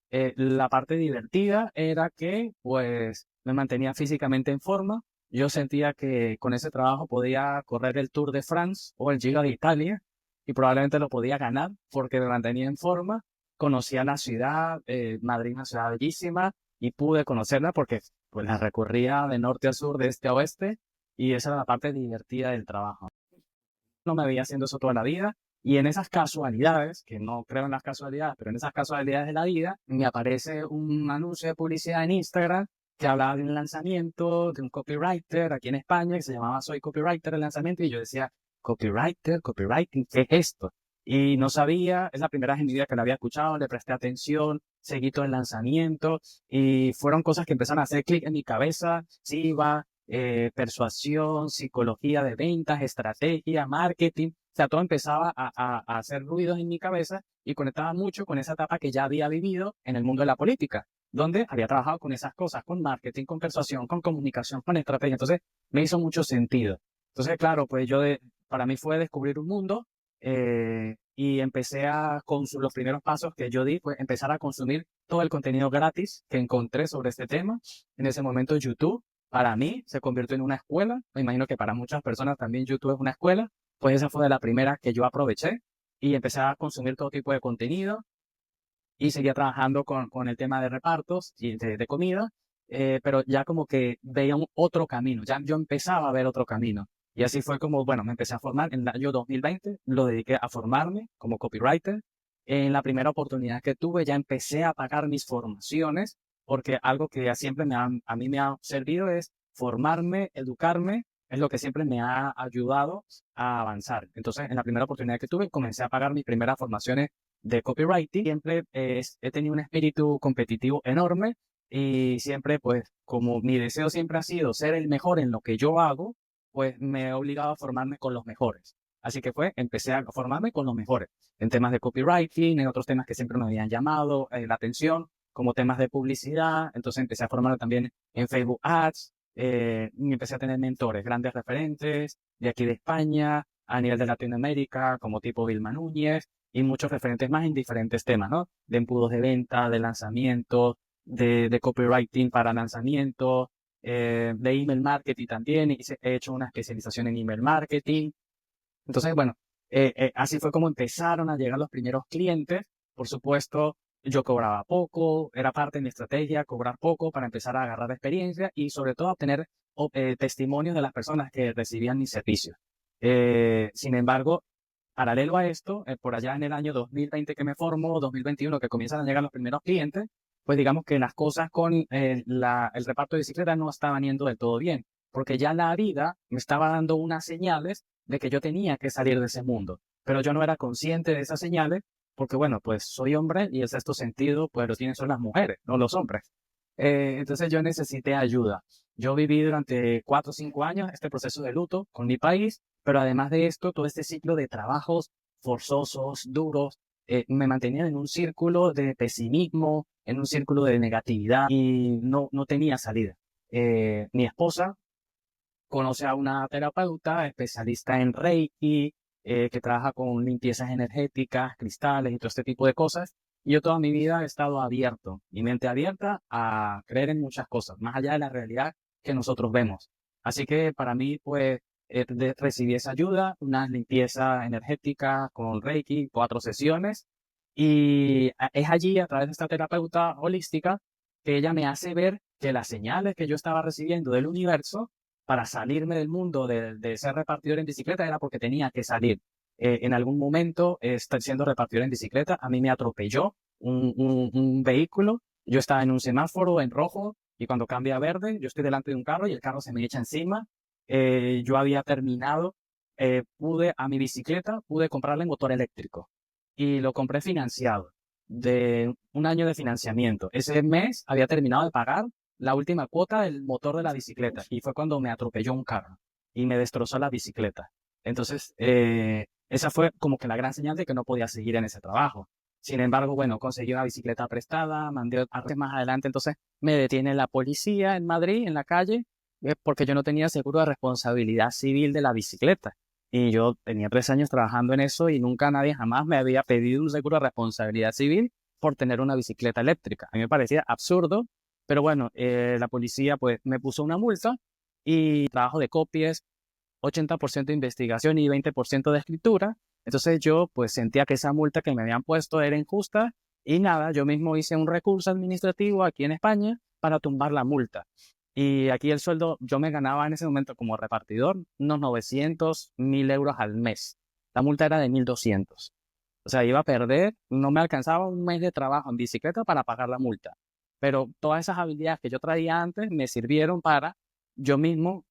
La parte divertida era que pues me mantenía físicamente en forma. Yo sentía que con ese trabajo podía correr el Tour de France o el Giro de Italia y probablemente lo podía ganar porque me mantenía en forma. Conocía la ciudad, Madrid, una ciudad bellísima, y pude conocerla porque pues la recorría de norte a sur, de este a oeste, y esa era la parte divertida del trabajo. No me veía haciendo eso toda la vida. Y en esas casualidades, que no creo en las casualidades, pero en esas casualidades de la vida, me aparece un anuncio de publicidad en Instagram que hablaba de un lanzamiento de un copywriter aquí en España que se llamaba Soy Copywriter el lanzamiento. Y yo decía, copywriter, copywriting, ¿qué es esto? Y no sabía, es la primera vez en mi vida que lo había escuchado, le presté atención, seguí todo el lanzamiento y fueron cosas que empezaron a hacer clic en mi cabeza. Sí, iba persuasión, psicología de ventas, estrategia, marketing. O sea, todo empezaba a hacer ruidos en mi cabeza y conectaba mucho con esa etapa que ya había vivido en el mundo de la política, donde había trabajado con esas cosas, con marketing, con persuasión, con comunicación, con estrategia. Entonces, me hizo mucho sentido. Entonces, claro, pues para mí fue descubrir un mundo y empecé los primeros pasos que yo di fue empezar a consumir todo el contenido gratis que encontré sobre este tema. En ese momento, YouTube para mí se convirtió en una escuela. Me imagino que para muchas personas también YouTube es una escuela. Pues esa fue de la primera que yo aproveché y empecé a consumir todo tipo de contenido y seguía trabajando con el tema de repartos y de comida, pero ya como que veía otro camino, ya yo empezaba a ver otro camino. Y así fue como, bueno, me empecé a formar en el año 2020, lo dediqué a formarme como copywriter. En la primera oportunidad que tuve ya empecé a pagar mis formaciones, porque algo que ya siempre a mí me ha servido es formarme, educarme, es lo que siempre me ha ayudado a avanzar. Entonces, en la primera oportunidad que tuve, comencé a pagar mis primeras formaciones de copywriting. Siempre he tenido un espíritu competitivo enorme y siempre, pues, como mi deseo siempre ha sido ser el mejor en lo que yo hago, pues me he obligado a formarme con los mejores. Así que empecé a formarme con los mejores en temas de copywriting, en otros temas que siempre me habían llamado la atención, como temas de publicidad. Entonces empecé a formarme también en Facebook Ads, y empecé a tener mentores, grandes referentes de aquí de España, a nivel de Latinoamérica, como tipo Vilma Núñez, y muchos referentes más en diferentes temas, ¿no? De embudos de venta, de lanzamiento, de copywriting para lanzamiento, de email marketing también. He hecho una especialización en email marketing. Entonces, bueno, así fue como empezaron a llegar los primeros clientes. Por supuesto, yo cobraba poco, era parte de mi estrategia cobrar poco para empezar a agarrar experiencia y sobre todo obtener testimonios de las personas que recibían mis servicios. Sin embargo, paralelo a esto, por allá en el año 2020 que me formo, 2021 que comienzan a llegar los primeros clientes, pues digamos que las cosas con el reparto de bicicletas no estaban yendo del todo bien, porque ya la vida me estaba dando unas señales de que yo tenía que salir de ese mundo, pero yo no era consciente de esas señales, porque bueno, pues soy hombre y el sexto sentido pues lo tienen son las mujeres, no los hombres. Entonces yo necesité ayuda. Yo viví durante 4 o 5 años este proceso de luto con mi país, pero además de esto, todo este ciclo de trabajos forzosos, duros, me mantenían en un círculo de pesimismo, en un círculo de negatividad y no tenía salida. Mi esposa conoce a una terapeuta especialista en Reiki, que trabaja con limpiezas energéticas, cristales y todo este tipo de cosas. Y yo toda mi vida he estado abierto, mi mente abierta a creer en muchas cosas, más allá de la realidad que nosotros vemos. Así que para mí, pues, recibí esa ayuda, una limpieza energética con Reiki, 4 sesiones. Y es allí, a través de esta terapeuta holística, que ella me hace ver que las señales que yo estaba recibiendo del universo para salirme del mundo de ser repartidor en bicicleta era porque tenía que salir. En algún momento, siendo repartidor en bicicleta, a mí me atropelló un vehículo. Yo estaba en un semáforo en rojo y cuando cambia a verde, yo estoy delante de un carro y el carro se me echa encima. Yo había terminado, a mi bicicleta, pude comprarle motor eléctrico y lo compré financiado, de un año de financiamiento. Ese mes había terminado de pagar la última cuota del motor de la bicicleta y fue cuando me atropelló un carro y me destrozó la bicicleta. Entonces, esa fue como que la gran señal de que no podía seguir en ese trabajo. Sin embargo, bueno, conseguí una bicicleta prestada, mandé más adelante, entonces me detiene la policía en Madrid, en la calle, porque yo no tenía seguro de responsabilidad civil de la bicicleta. Y yo tenía 3 años trabajando en eso y nunca nadie jamás me había pedido un seguro de responsabilidad civil por tener una bicicleta eléctrica. A mí me parecía absurdo, pero bueno, la policía pues me puso una multa y trabajo de copies, 80% de investigación y 20% de escritura. Entonces yo pues sentía que esa multa que me habían puesto era injusta y nada, yo mismo hice un recurso administrativo aquí en España para tumbar la multa. Y aquí el sueldo, yo me ganaba en ese momento como repartidor unos 900, 1000 euros al mes. La multa era de 1200. O sea, iba a perder, no me alcanzaba un mes de trabajo en bicicleta para pagar la multa. Pero todas esas habilidades que yo traía antes me sirvieron para yo mismo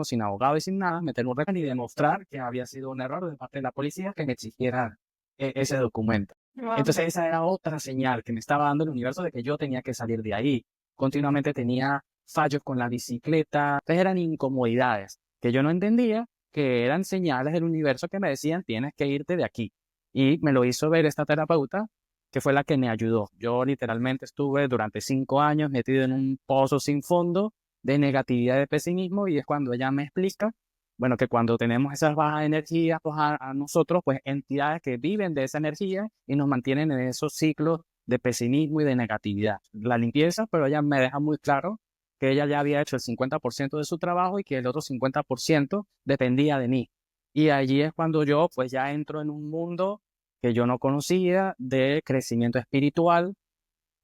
sin abogado y sin nada, meter un récord y demostrar que había sido un error de parte de la policía que me exigiera ese documento. Wow. Entonces esa era otra señal que me estaba dando el universo de que yo tenía que salir de ahí. Continuamente tenía fallos con la bicicleta, entonces eran incomodidades que yo no entendía, que eran señales del universo que me decían tienes que irte de aquí. Y me lo hizo ver esta terapeuta, que fue la que me ayudó. Yo literalmente estuve durante 5 años metido en un pozo sin fondo de negatividad, de pesimismo, y es cuando ella me explica, bueno, que cuando tenemos esas bajas energías, pues a nosotros, pues entidades que viven de esa energía y nos mantienen en esos ciclos de pesimismo y de negatividad. La limpieza, pero ella me deja muy claro que ella ya había hecho el 50% de su trabajo y que el otro 50% dependía de mí. Y allí es cuando yo pues ya entro en un mundo que yo no conocía de crecimiento espiritual,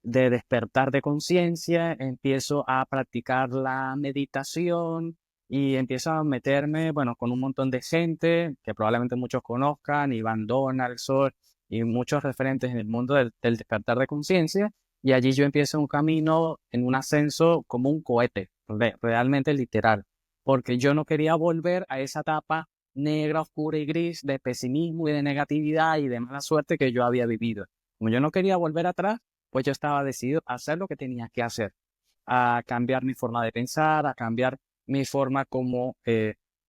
de despertar de conciencia, empiezo a practicar la meditación y empiezo a meterme, bueno, con un montón de gente que probablemente muchos conozcan, Iván Donaldson y muchos referentes en el mundo del despertar de conciencia. Y allí yo empiezo un camino en un ascenso como un cohete, realmente literal, porque yo no quería volver a esa etapa negra, oscura y gris de pesimismo y de negatividad y de mala suerte que yo había vivido. Como yo no quería volver atrás, pues yo estaba decidido a hacer lo que tenía que hacer, a cambiar mi forma de pensar, a cambiar mi forma como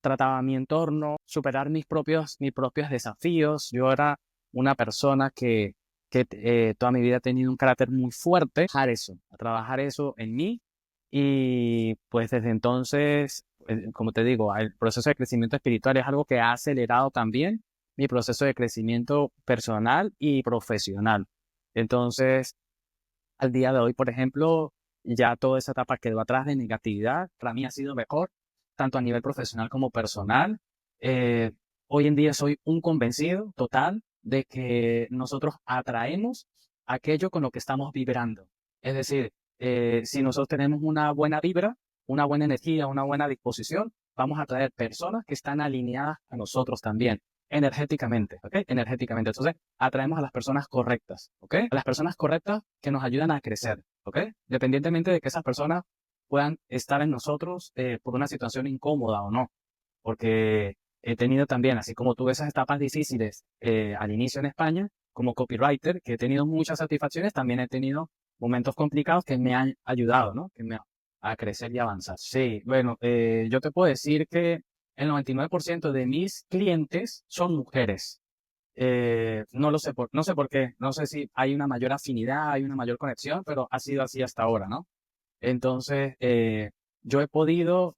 trataba mi entorno, superar mis propios desafíos. Yo era una persona que toda mi vida ha tenido un carácter muy fuerte, a trabajar eso en mí y pues desde entonces, como te digo, el proceso de crecimiento espiritual es algo que ha acelerado también mi proceso de crecimiento personal y profesional. Entonces, al día de hoy, por ejemplo, ya toda esa etapa quedó atrás de negatividad. Para mí ha sido mejor, tanto a nivel profesional como personal. Eh, Hoy en día soy un convencido total de que nosotros atraemos aquello con lo que estamos vibrando. Es decir, si nosotros tenemos una buena vibra, una buena energía, una buena disposición, vamos a atraer personas que están alineadas a nosotros también, energéticamente, ¿ok? Energéticamente. Entonces, atraemos a las personas correctas, ¿ok? A las personas correctas que nos ayudan a crecer, ¿ok? Dependientemente de que esas personas puedan estar en nosotros por una situación incómoda o no. Porque he tenido también, así como tuve esas etapas difíciles al inicio en España, como copywriter, que he tenido muchas satisfacciones, también he tenido momentos complicados que me han ayudado, ¿no? A crecer y avanzar. Sí, bueno, yo te puedo decir que el 99% de mis clientes son mujeres. No lo sé no sé por qué, no sé si hay una mayor afinidad, hay una mayor conexión, pero ha sido así hasta ahora, ¿no? Entonces, yo he podido,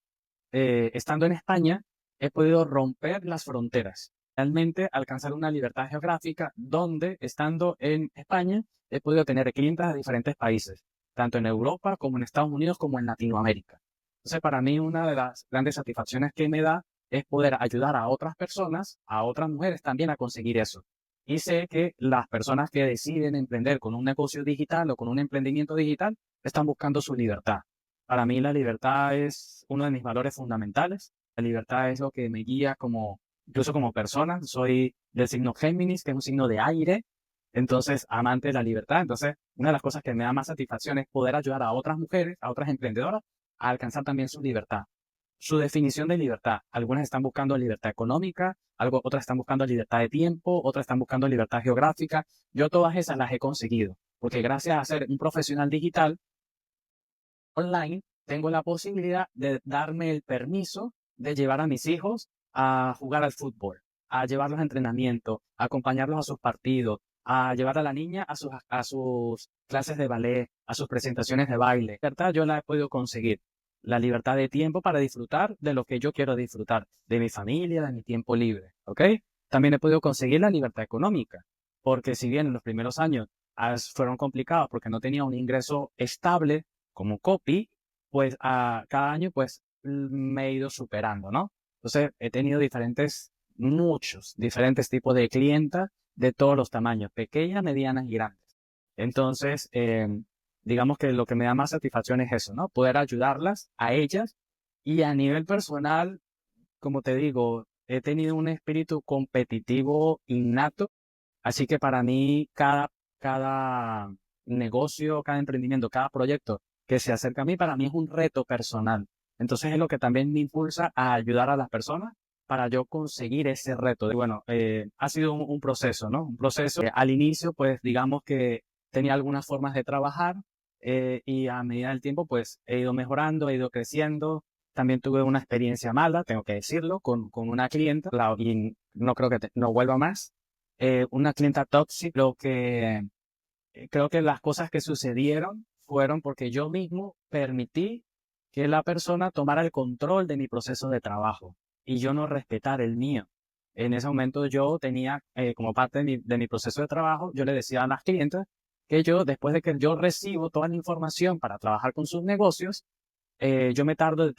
estando en España, he podido romper las fronteras, realmente alcanzar una libertad geográfica donde, estando en España, he podido tener clientes de diferentes países, tanto en Europa como en Estados Unidos como en Latinoamérica. Entonces, para mí, una de las grandes satisfacciones que me da es poder ayudar a otras personas, a otras mujeres también a conseguir eso. Y sé que las personas que deciden emprender con un negocio digital o con un emprendimiento digital están buscando su libertad. Para mí la libertad es uno de mis valores fundamentales. La libertad es lo que me guía como, incluso como persona. Soy del signo Géminis, que es un signo de aire. Entonces, amante de la libertad. Entonces, una de las cosas que me da más satisfacción es poder ayudar a otras mujeres, a otras emprendedoras, a alcanzar también su libertad. Su definición de libertad. Algunas están buscando libertad económica, otras están buscando libertad de tiempo, otras están buscando libertad geográfica. Yo todas esas las he conseguido, porque gracias a ser un profesional digital, online, tengo la posibilidad de darme el permiso de llevar a mis hijos a jugar al fútbol, a llevarlos a entrenamiento, a acompañarlos a sus partidos, a llevar a la niña a sus clases de ballet, a sus presentaciones de baile. La libertad yo la he podido conseguir. La libertad de tiempo para disfrutar de lo que yo quiero disfrutar, de mi familia, de mi tiempo libre, ¿ok? También he podido conseguir la libertad económica, porque si bien en los primeros años fueron complicados porque no tenía un ingreso estable, como copy, pues cada año pues me he ido superando, ¿no? Entonces he tenido muchos diferentes tipos de clientas de todos los tamaños, pequeñas, medianas y grandes. Entonces, digamos que lo que me da más satisfacción es eso, ¿no? Poder ayudarlas a ellas y a nivel personal, como te digo, he tenido un espíritu competitivo innato, así que para mí cada negocio, cada emprendimiento, cada proyecto que se acerca a mí, para mí es un reto personal. Entonces es lo que también me impulsa a ayudar a las personas para yo conseguir ese reto. Y bueno, ha sido un proceso, ¿no? Un proceso. Al inicio, pues digamos que tenía algunas formas de trabajar y a medida del tiempo, pues he ido mejorando, he ido creciendo. También tuve una experiencia mala, tengo que decirlo, con una clienta y no creo que no vuelva más. Una clienta tóxica, creo que las cosas que sucedieron fueron porque yo mismo permití que la persona tomara el control de mi proceso de trabajo y yo no respetar el mío. En ese momento yo tenía, como parte de mi proceso de trabajo, yo le decía a las clientes que yo, después de que yo recibo toda la información para trabajar con sus negocios, yo me tardaba de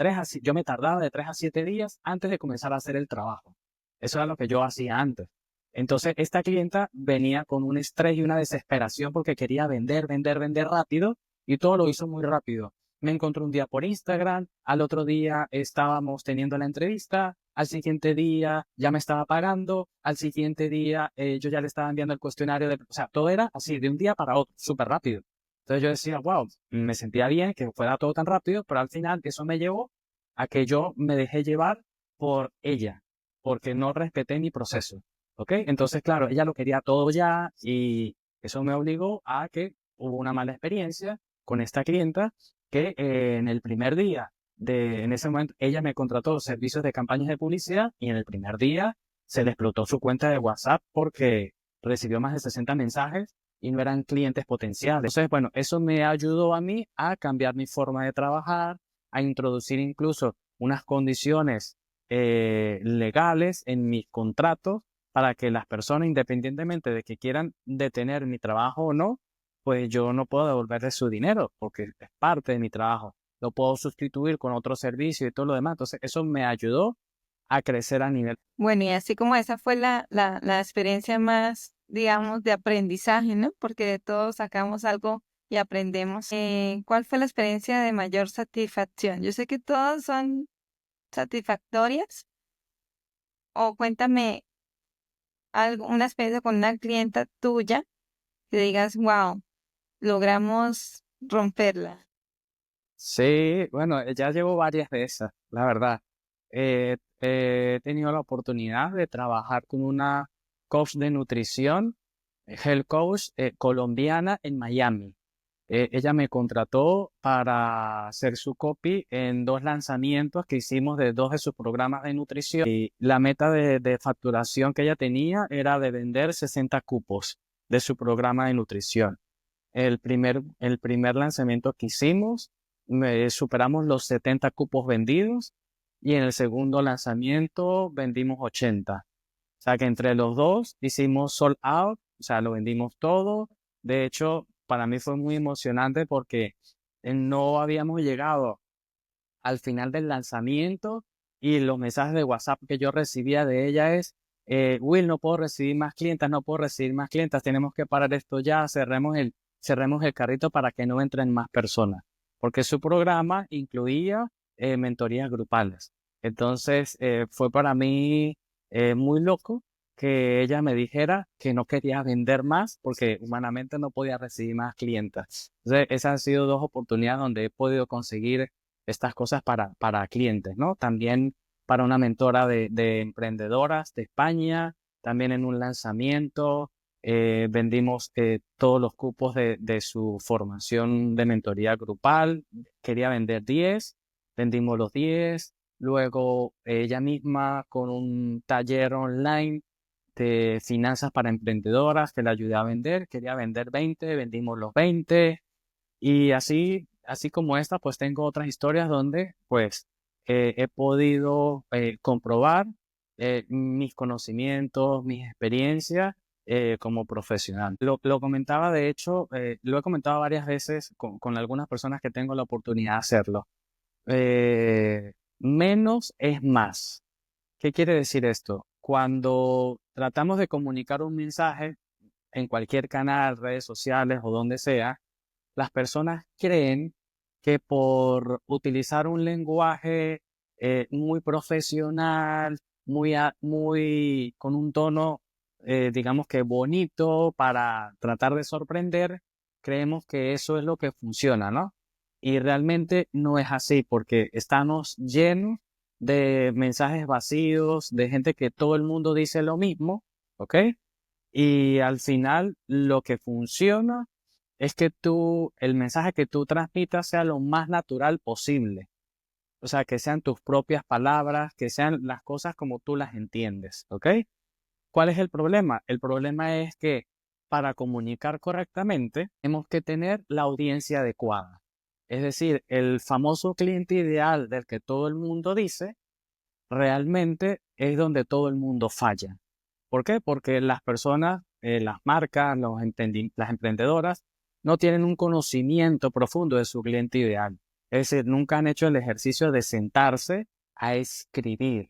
3 a 7 días antes de comenzar a hacer el trabajo. Eso era lo que yo hacía antes. Entonces, esta clienta venía con un estrés y una desesperación porque quería vender, vender, vender rápido y todo lo hizo muy rápido. Me encontró un día por Instagram, al otro día estábamos teniendo la entrevista, al siguiente día ya me estaba pagando, al siguiente día yo ya le estaba enviando el cuestionario, o sea, todo era así, de un día para otro, súper rápido. Entonces yo decía, wow, me sentía bien que fuera todo tan rápido, pero al final eso me llevó a que yo me dejé llevar por ella, porque no respeté mi proceso. ¿Ok? Entonces, claro, ella lo quería todo ya y eso me obligó a que hubo una mala experiencia con esta clienta que en el primer día en ese momento, ella me contrató servicios de campañas de publicidad y en el primer día se le explotó su cuenta de WhatsApp porque recibió más de 60 mensajes y no eran clientes potenciales. Entonces, bueno, eso me ayudó a mí a cambiar mi forma de trabajar, a introducir incluso unas condiciones legales en mis contratos para que las personas, independientemente de que quieran detener mi trabajo o no, pues yo no puedo devolverle su dinero porque es parte de mi trabajo. Lo puedo sustituir con otro servicio y todo lo demás. Entonces, eso me ayudó a crecer a nivel. Bueno, y así como esa fue la experiencia más digamos, de aprendizaje, ¿no? Porque de todo sacamos algo y aprendemos. ¿Cuál fue la experiencia de mayor satisfacción? Yo sé que todas son satisfactorias. O cuéntame algo, una experiencia con una clienta tuya que digas, wow, logramos romperla. Sí, bueno, ya llevo varias de esas, la verdad. He tenido la oportunidad de trabajar con una coach de nutrición, health coach colombiana en Miami. Ella me contrató para hacer su copy en dos lanzamientos que hicimos de dos de sus programas de nutrición. Y la meta de facturación que ella tenía era de vender 60 cupos de su programa de nutrición. El primer lanzamiento que hicimos, superamos los 70 cupos vendidos y en el segundo lanzamiento vendimos 80. O sea que entre los dos hicimos sold out, o sea, lo vendimos todo. De hecho, para mí fue muy emocionante porque no habíamos llegado al final del lanzamiento y los mensajes de WhatsApp que yo recibía de ella es, Will, no puedo recibir más clientas, no puedo recibir más clientas, tenemos que parar esto ya, cerremos el carrito para que no entren más personas, porque su programa incluía mentorías grupales. Entonces, fue para mí muy loco que ella me dijera que no quería vender más porque humanamente no podía recibir más clientas. Entonces, esas han sido dos oportunidades donde he podido conseguir estas cosas para clientes, ¿no? También para una mentora de emprendedoras de España, también en un lanzamiento, vendimos todos los cupos de su formación de mentoría grupal, quería vender 10, vendimos los 10, luego ella misma con un taller online de finanzas para emprendedoras que le ayudé a vender, quería vender 20, vendimos los 20. Y así como esta, pues tengo otras historias donde pues he podido comprobar mis conocimientos, mis experiencias como profesional. Lo comentaba, de hecho, lo he comentado varias veces con algunas personas que tengo la oportunidad de hacerlo. Menos es más. ¿Qué quiere decir esto? Cuando tratamos de comunicar un mensaje en cualquier canal, redes sociales o donde sea, las personas creen que por utilizar un lenguaje muy profesional, con un tono, digamos que bonito para tratar de sorprender, creemos que eso es lo que funciona, ¿no? Y realmente no es así porque estamos llenos de mensajes vacíos, de gente que todo el mundo dice lo mismo, ¿ok? Y al final lo que funciona es que el mensaje que tú transmitas sea lo más natural posible. O sea, que sean tus propias palabras, que sean las cosas como tú las entiendes, ¿ok? ¿Cuál es el problema? El problema es que para comunicar correctamente tenemos que tener la audiencia adecuada. Es decir, el famoso cliente ideal del que todo el mundo dice, realmente es donde todo el mundo falla. ¿Por qué? Porque las personas, las marcas, las emprendedoras, no tienen un conocimiento profundo de su cliente ideal. Es decir, nunca han hecho el ejercicio de sentarse a escribir,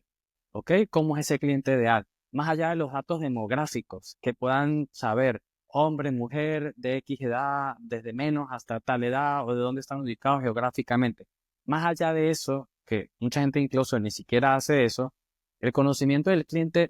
¿ok? ¿Cómo es ese cliente ideal? Más allá de los datos demográficos, que puedan saber hombre, mujer, de X edad, desde menos hasta tal edad o de dónde están ubicados geográficamente. Más allá de eso, que mucha gente incluso ni siquiera hace eso, el conocimiento del cliente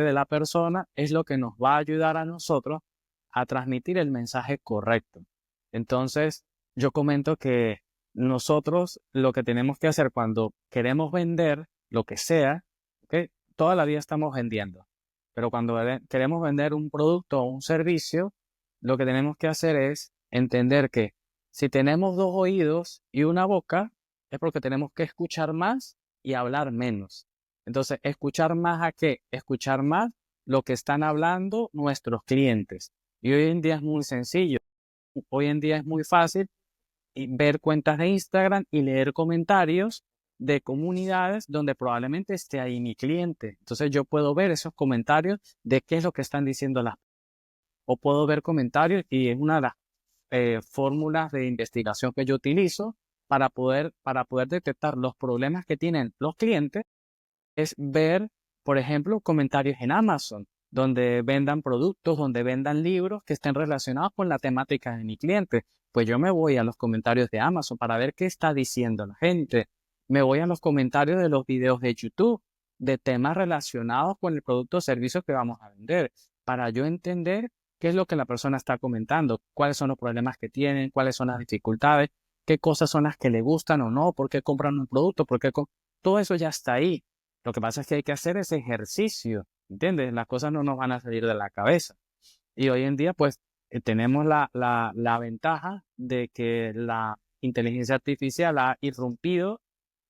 de la persona es lo que nos va a ayudar a nosotros a transmitir el mensaje correcto. Entonces, yo comento que nosotros lo que tenemos que hacer cuando queremos vender lo que sea, ¿ok? Toda la vida estamos vendiendo, pero cuando queremos vender un producto o un servicio, lo que tenemos que hacer es entender que si tenemos dos oídos y una boca, es porque tenemos que escuchar más y hablar menos. Entonces, ¿escuchar más a qué? Escuchar más lo que están hablando nuestros clientes. Y hoy en día es muy sencillo. Hoy en día es muy fácil ver cuentas de Instagram y leer comentarios de comunidades donde probablemente esté ahí mi cliente. Entonces yo puedo ver esos comentarios de qué es lo que están diciendo las personas. O puedo ver comentarios y es una de las fórmulas de investigación que yo utilizo para poder detectar los problemas que tienen los clientes es ver, por ejemplo, comentarios en Amazon. donde vendan productos, donde vendan libros que estén relacionados con la temática de mi cliente. Pues yo me voy a los comentarios de Amazon para ver qué está diciendo la gente. Me voy a los comentarios de los videos de YouTube de temas relacionados con el producto o servicio que vamos a vender, para yo entender qué es lo que la persona está comentando, cuáles son los problemas que tienen, cuáles son las dificultades, qué cosas son las que le gustan o no, por qué compran un producto, todo eso ya está ahí. Lo que pasa es que hay que hacer ese ejercicio, ¿entiendes? Las cosas no nos van a salir de la cabeza. Y hoy en día, pues, tenemos la ventaja de que la inteligencia artificial ha irrumpido,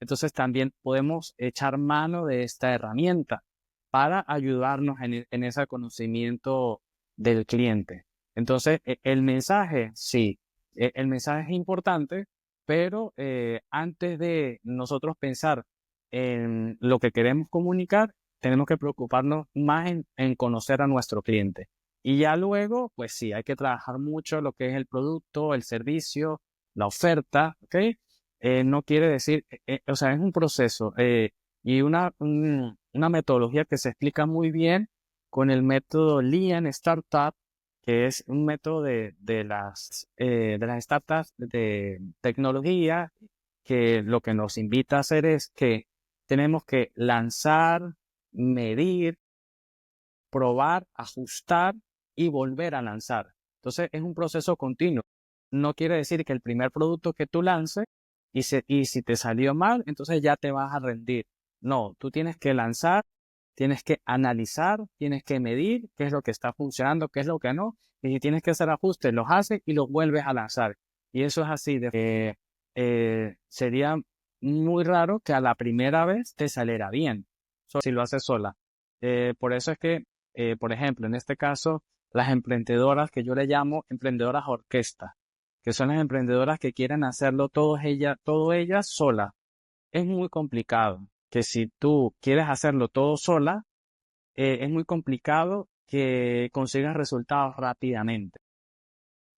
entonces también podemos echar mano de esta herramienta para ayudarnos en ese conocimiento del cliente. Entonces, el mensaje, sí, el mensaje es importante, pero antes de nosotros pensar en lo que queremos comunicar, tenemos que preocuparnos más en conocer a nuestro cliente. Y ya luego, pues sí, hay que trabajar mucho lo que es el producto, el servicio, la oferta, ¿ok? No quiere decir, o sea, es un proceso y una metodología que se explica muy bien con el método Lean Startup, que es un método de las startups de tecnología, que lo que nos invita a hacer es que tenemos que lanzar, medir, probar, ajustar y volver a lanzar. Entonces es un proceso continuo. No quiere decir que el primer producto que tú lances y si te salió mal, entonces ya te vas a rendir. No, tú tienes que lanzar, tienes que analizar, tienes que medir qué es lo que está funcionando, qué es lo que no. Y si tienes que hacer ajustes, los haces y los vuelves a lanzar. Y eso es así. Sería muy raro que a la primera vez te saliera bien, si lo haces sola. Por eso es que, por ejemplo, en este caso, las emprendedoras que yo le llamo emprendedoras orquesta, que son las emprendedoras que quieren hacerlo todo ellas sola. Es muy complicado que si tú quieres hacerlo todo sola, es muy complicado que consigas resultados rápidamente.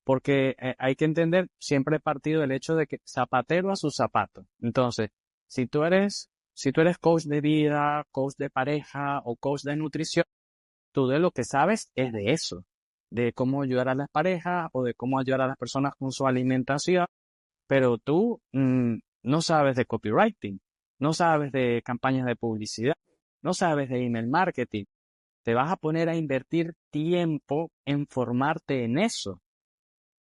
Porque hay que entender, siempre he partido del hecho de que zapatero a su zapato. Entonces, si tú eres coach de vida, coach de pareja o coach de nutrición, tú de lo que sabes es de eso, de cómo ayudar a las parejas o de cómo ayudar a las personas con su alimentación, pero tú no sabes de copywriting, no sabes de campañas de publicidad, no sabes de email marketing. Te vas a poner a invertir tiempo en formarte en eso,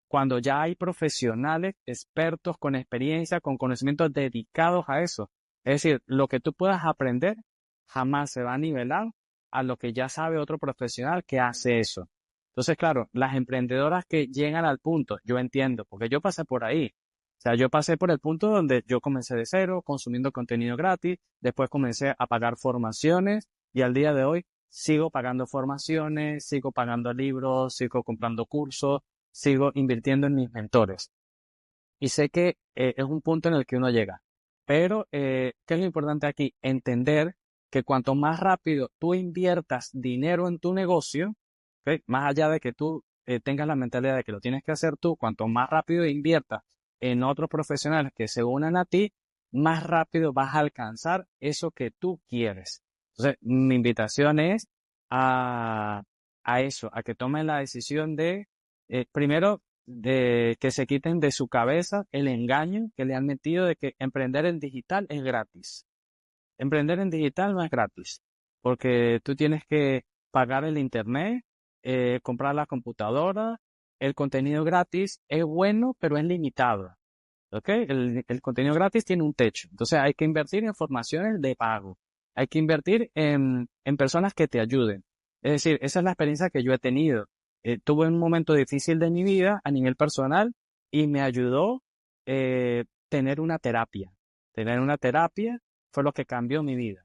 cuando ya hay profesionales, expertos con experiencia, con conocimientos dedicados a eso. Es decir, lo que tú puedas aprender jamás se va a nivelar a lo que ya sabe otro profesional que hace eso. Entonces, claro, las emprendedoras que llegan al punto, yo entiendo, porque yo pasé por ahí. O sea, yo pasé por el punto donde yo comencé de cero, consumiendo contenido gratis, después comencé a pagar formaciones y al día de hoy sigo pagando formaciones, sigo pagando libros, sigo comprando cursos, sigo invirtiendo en mis mentores. Y sé que es un punto en el que uno llega. Pero, ¿qué es lo importante aquí? Entender que cuanto más rápido tú inviertas dinero en tu negocio, ¿ok? Más allá de que tú tengas la mentalidad de que lo tienes que hacer tú, cuanto más rápido inviertas en otros profesionales que se unan a ti, más rápido vas a alcanzar eso que tú quieres. Entonces, mi invitación es a, a eso, a que tomen la decisión de primero, de que se quiten de su cabeza el engaño que le han metido de que emprender en digital es gratis. Emprender en digital no es gratis, porque tú tienes que pagar el internet, comprar la computadora, el contenido gratis es bueno, pero es limitado. ¿Ok? El contenido gratis tiene un techo. Entonces hay que invertir en formaciones de pago. Hay que invertir en personas que te ayuden. Es decir, esa es la experiencia que yo he tenido. Tuve un momento difícil de mi vida a nivel personal y me ayudó tener una terapia. Tener una terapia fue lo que cambió mi vida.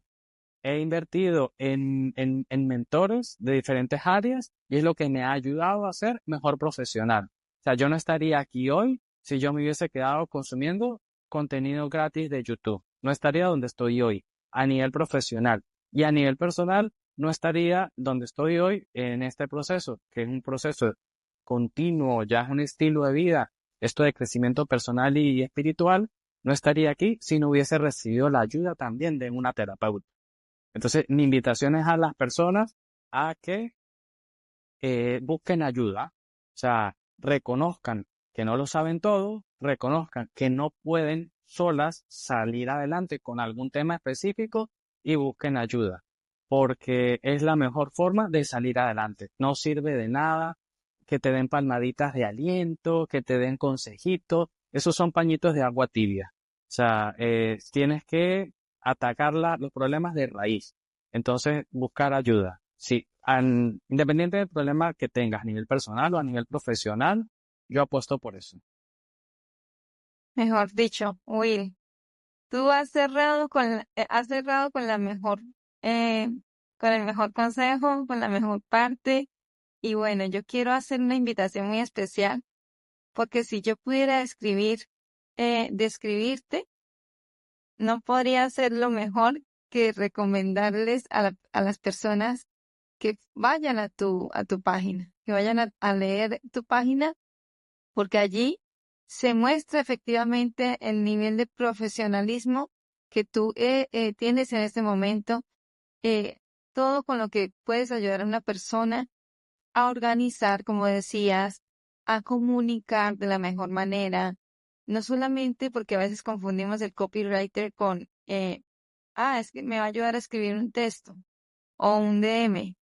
He invertido en mentores de diferentes áreas y es lo que me ha ayudado a ser mejor profesional. O sea, yo no estaría aquí hoy si yo me hubiese quedado consumiendo contenido gratis de YouTube. No estaría donde estoy hoy a nivel profesional. Y a nivel personal, no estaría donde estoy hoy en este proceso, que es un proceso continuo, ya es un estilo de vida, esto de crecimiento personal y espiritual. No estaría aquí si no hubiese recibido la ayuda también de una terapeuta. Entonces, mi invitación es a las personas a que busquen ayuda. O sea, reconozcan que no lo saben todo, reconozcan que no pueden solas salir adelante con algún tema específico y busquen ayuda, porque es la mejor forma de salir adelante. No sirve de nada que te den palmaditas de aliento, que te den consejitos. Esos son pañitos de agua tibia. O sea, tienes que atacar los problemas de raíz. Entonces, buscar ayuda. Sí, independiente del problema que tengas a nivel personal o a nivel profesional, yo apuesto por eso. Mejor dicho, Will, tú has cerrado con la mejor, eh, con el mejor consejo, con la mejor parte. Y bueno, yo quiero hacer una invitación muy especial, porque si yo pudiera describirte, no podría hacerlo mejor que recomendarles a las personas que vayan a tu página, que vayan a leer tu página, porque allí se muestra efectivamente el nivel de profesionalismo que tú tienes en este momento, eh, todo con lo que puedes ayudar a una persona a organizar, como decías, a comunicar de la mejor manera, no solamente porque a veces confundimos el copywriter con, es que me va a ayudar a escribir un texto o un DM.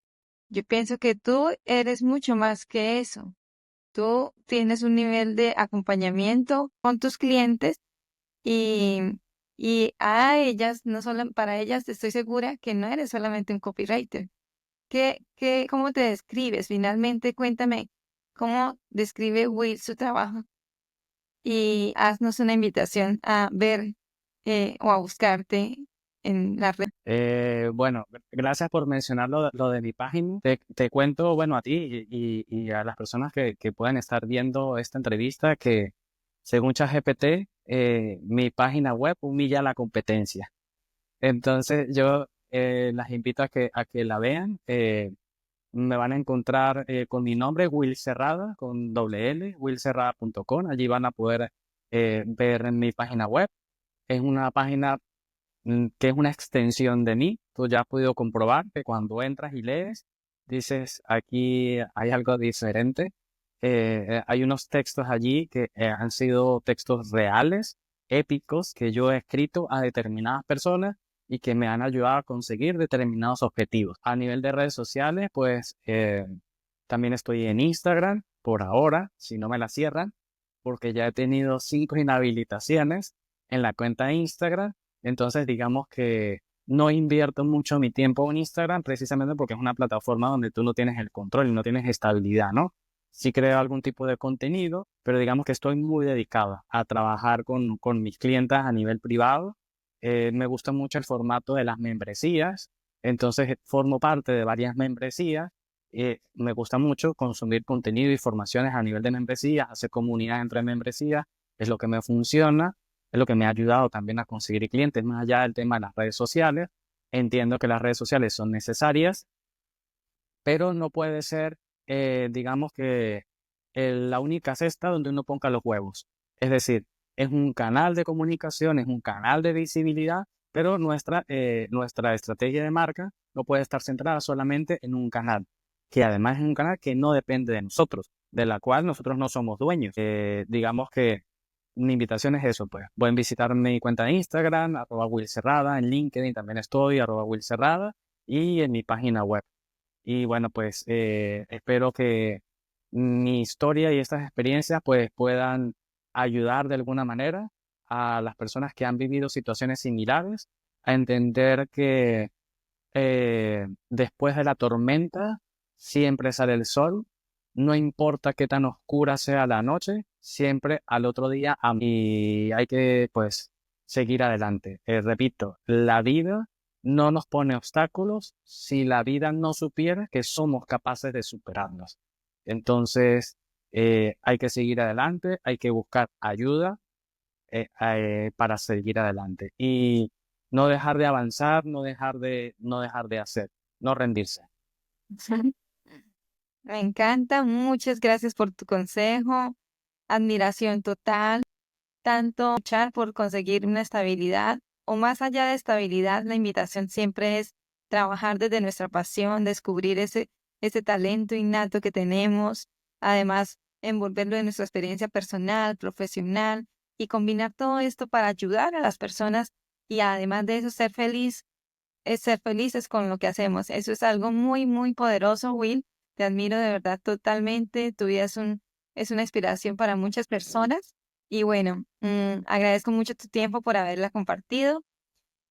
Yo pienso que tú eres mucho más que eso. Tú tienes un nivel de acompañamiento con tus clientes y, y a ellas, no solo para ellas, estoy segura que no eres solamente un copywriter. ¿Cómo te describes? Finalmente, cuéntame cómo describe Will su trabajo y haznos una invitación a ver o a buscarte en la red. Bueno, gracias por mencionar lo de mi página. Te cuento, bueno, a ti y a las personas que puedan estar viendo esta entrevista que según ChatGPT, mi página web humilla la competencia. Entonces yo las invito a que la vean. Me van a encontrar con mi nombre, Will Cerrada, con doble L, willcerrada.com. Allí van a poder ver en mi página web. Es una página que es una extensión de mí. Tú ya has podido comprobar que cuando entras y lees, dices, aquí hay algo diferente. Hay unos textos allí que han sido textos reales, épicos, que yo he escrito a determinadas personas y que me han ayudado a conseguir determinados objetivos. A nivel de redes sociales, pues también estoy en Instagram por ahora, si no me la cierran, porque ya he tenido 5 inhabilitaciones en la cuenta de Instagram. Entonces, digamos que no invierto mucho mi tiempo en Instagram precisamente porque es una plataforma donde tú no tienes el control y no tienes estabilidad, ¿no? Sí creo algún tipo de contenido, pero digamos que estoy muy dedicado a trabajar con mis clientes a nivel privado. Me gusta mucho el formato de las membresías, entonces formo parte de varias membresías. Me gusta mucho consumir contenido y formaciones a nivel de membresías, hacer comunidad entre membresías, es lo que me funciona. Es lo que me ha ayudado también a conseguir clientes, más allá del tema de las redes sociales. Entiendo que las redes sociales son necesarias, pero no puede ser, digamos que la única cesta donde uno ponga los huevos. Es decir, es un canal de comunicación, es un canal de visibilidad, pero nuestra estrategia de marca no puede estar centrada solamente en un canal, que además es un canal que no depende de nosotros, de la cual nosotros no somos dueños. Digamos que mi invitación es eso, pues. Pueden visitar mi cuenta de Instagram, @willcerrada, en LinkedIn también estoy, @willcerrada, y en mi página web. Y bueno, pues espero que mi historia y estas experiencias pues puedan ayudar de alguna manera a las personas que han vivido situaciones similares a entender que después de la tormenta siempre sale el sol, no importa qué tan oscura sea la noche, siempre al otro día y hay que pues seguir adelante. Repito, la vida no nos pone obstáculos si la vida no supiera que somos capaces de superarlos. Entonces, hay que seguir adelante, hay que buscar ayuda para seguir adelante y no dejar de avanzar, no dejar de hacer, no rendirse. Me encanta, muchas gracias por tu consejo, admiración total, tanto luchar por conseguir una estabilidad o más allá de estabilidad, la invitación siempre es trabajar desde nuestra pasión, descubrir ese talento innato que tenemos, además envolverlo en nuestra experiencia personal, profesional y combinar todo esto para ayudar a las personas y además de eso ser feliz, es ser felices con lo que hacemos. Eso es algo muy, muy poderoso, Will. Te admiro de verdad totalmente. Tu vida es una inspiración para muchas personas. Y bueno, agradezco mucho tu tiempo por haberla compartido.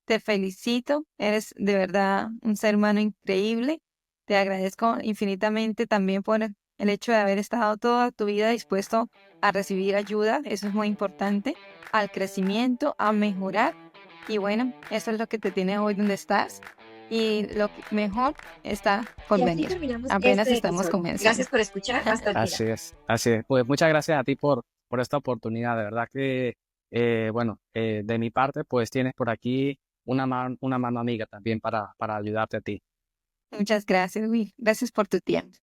Te felicito. Eres de verdad un ser humano increíble. Te agradezco infinitamente también por el hecho de haber estado toda tu vida dispuesto a recibir ayuda. Eso es muy importante. Al crecimiento, a mejorar. Y bueno, eso es lo que te tiene hoy donde estás. Y lo mejor está por Y así venir. terminamos Apenas este estamos episodio. comenzando. Gracias por escuchar. Hasta el final. Así es, así es. Pues muchas gracias a ti por esta oportunidad. De verdad que, bueno, de mi parte, pues tienes por aquí una mano amiga también para ayudarte a ti. Muchas gracias, Will. Gracias por tu tiempo.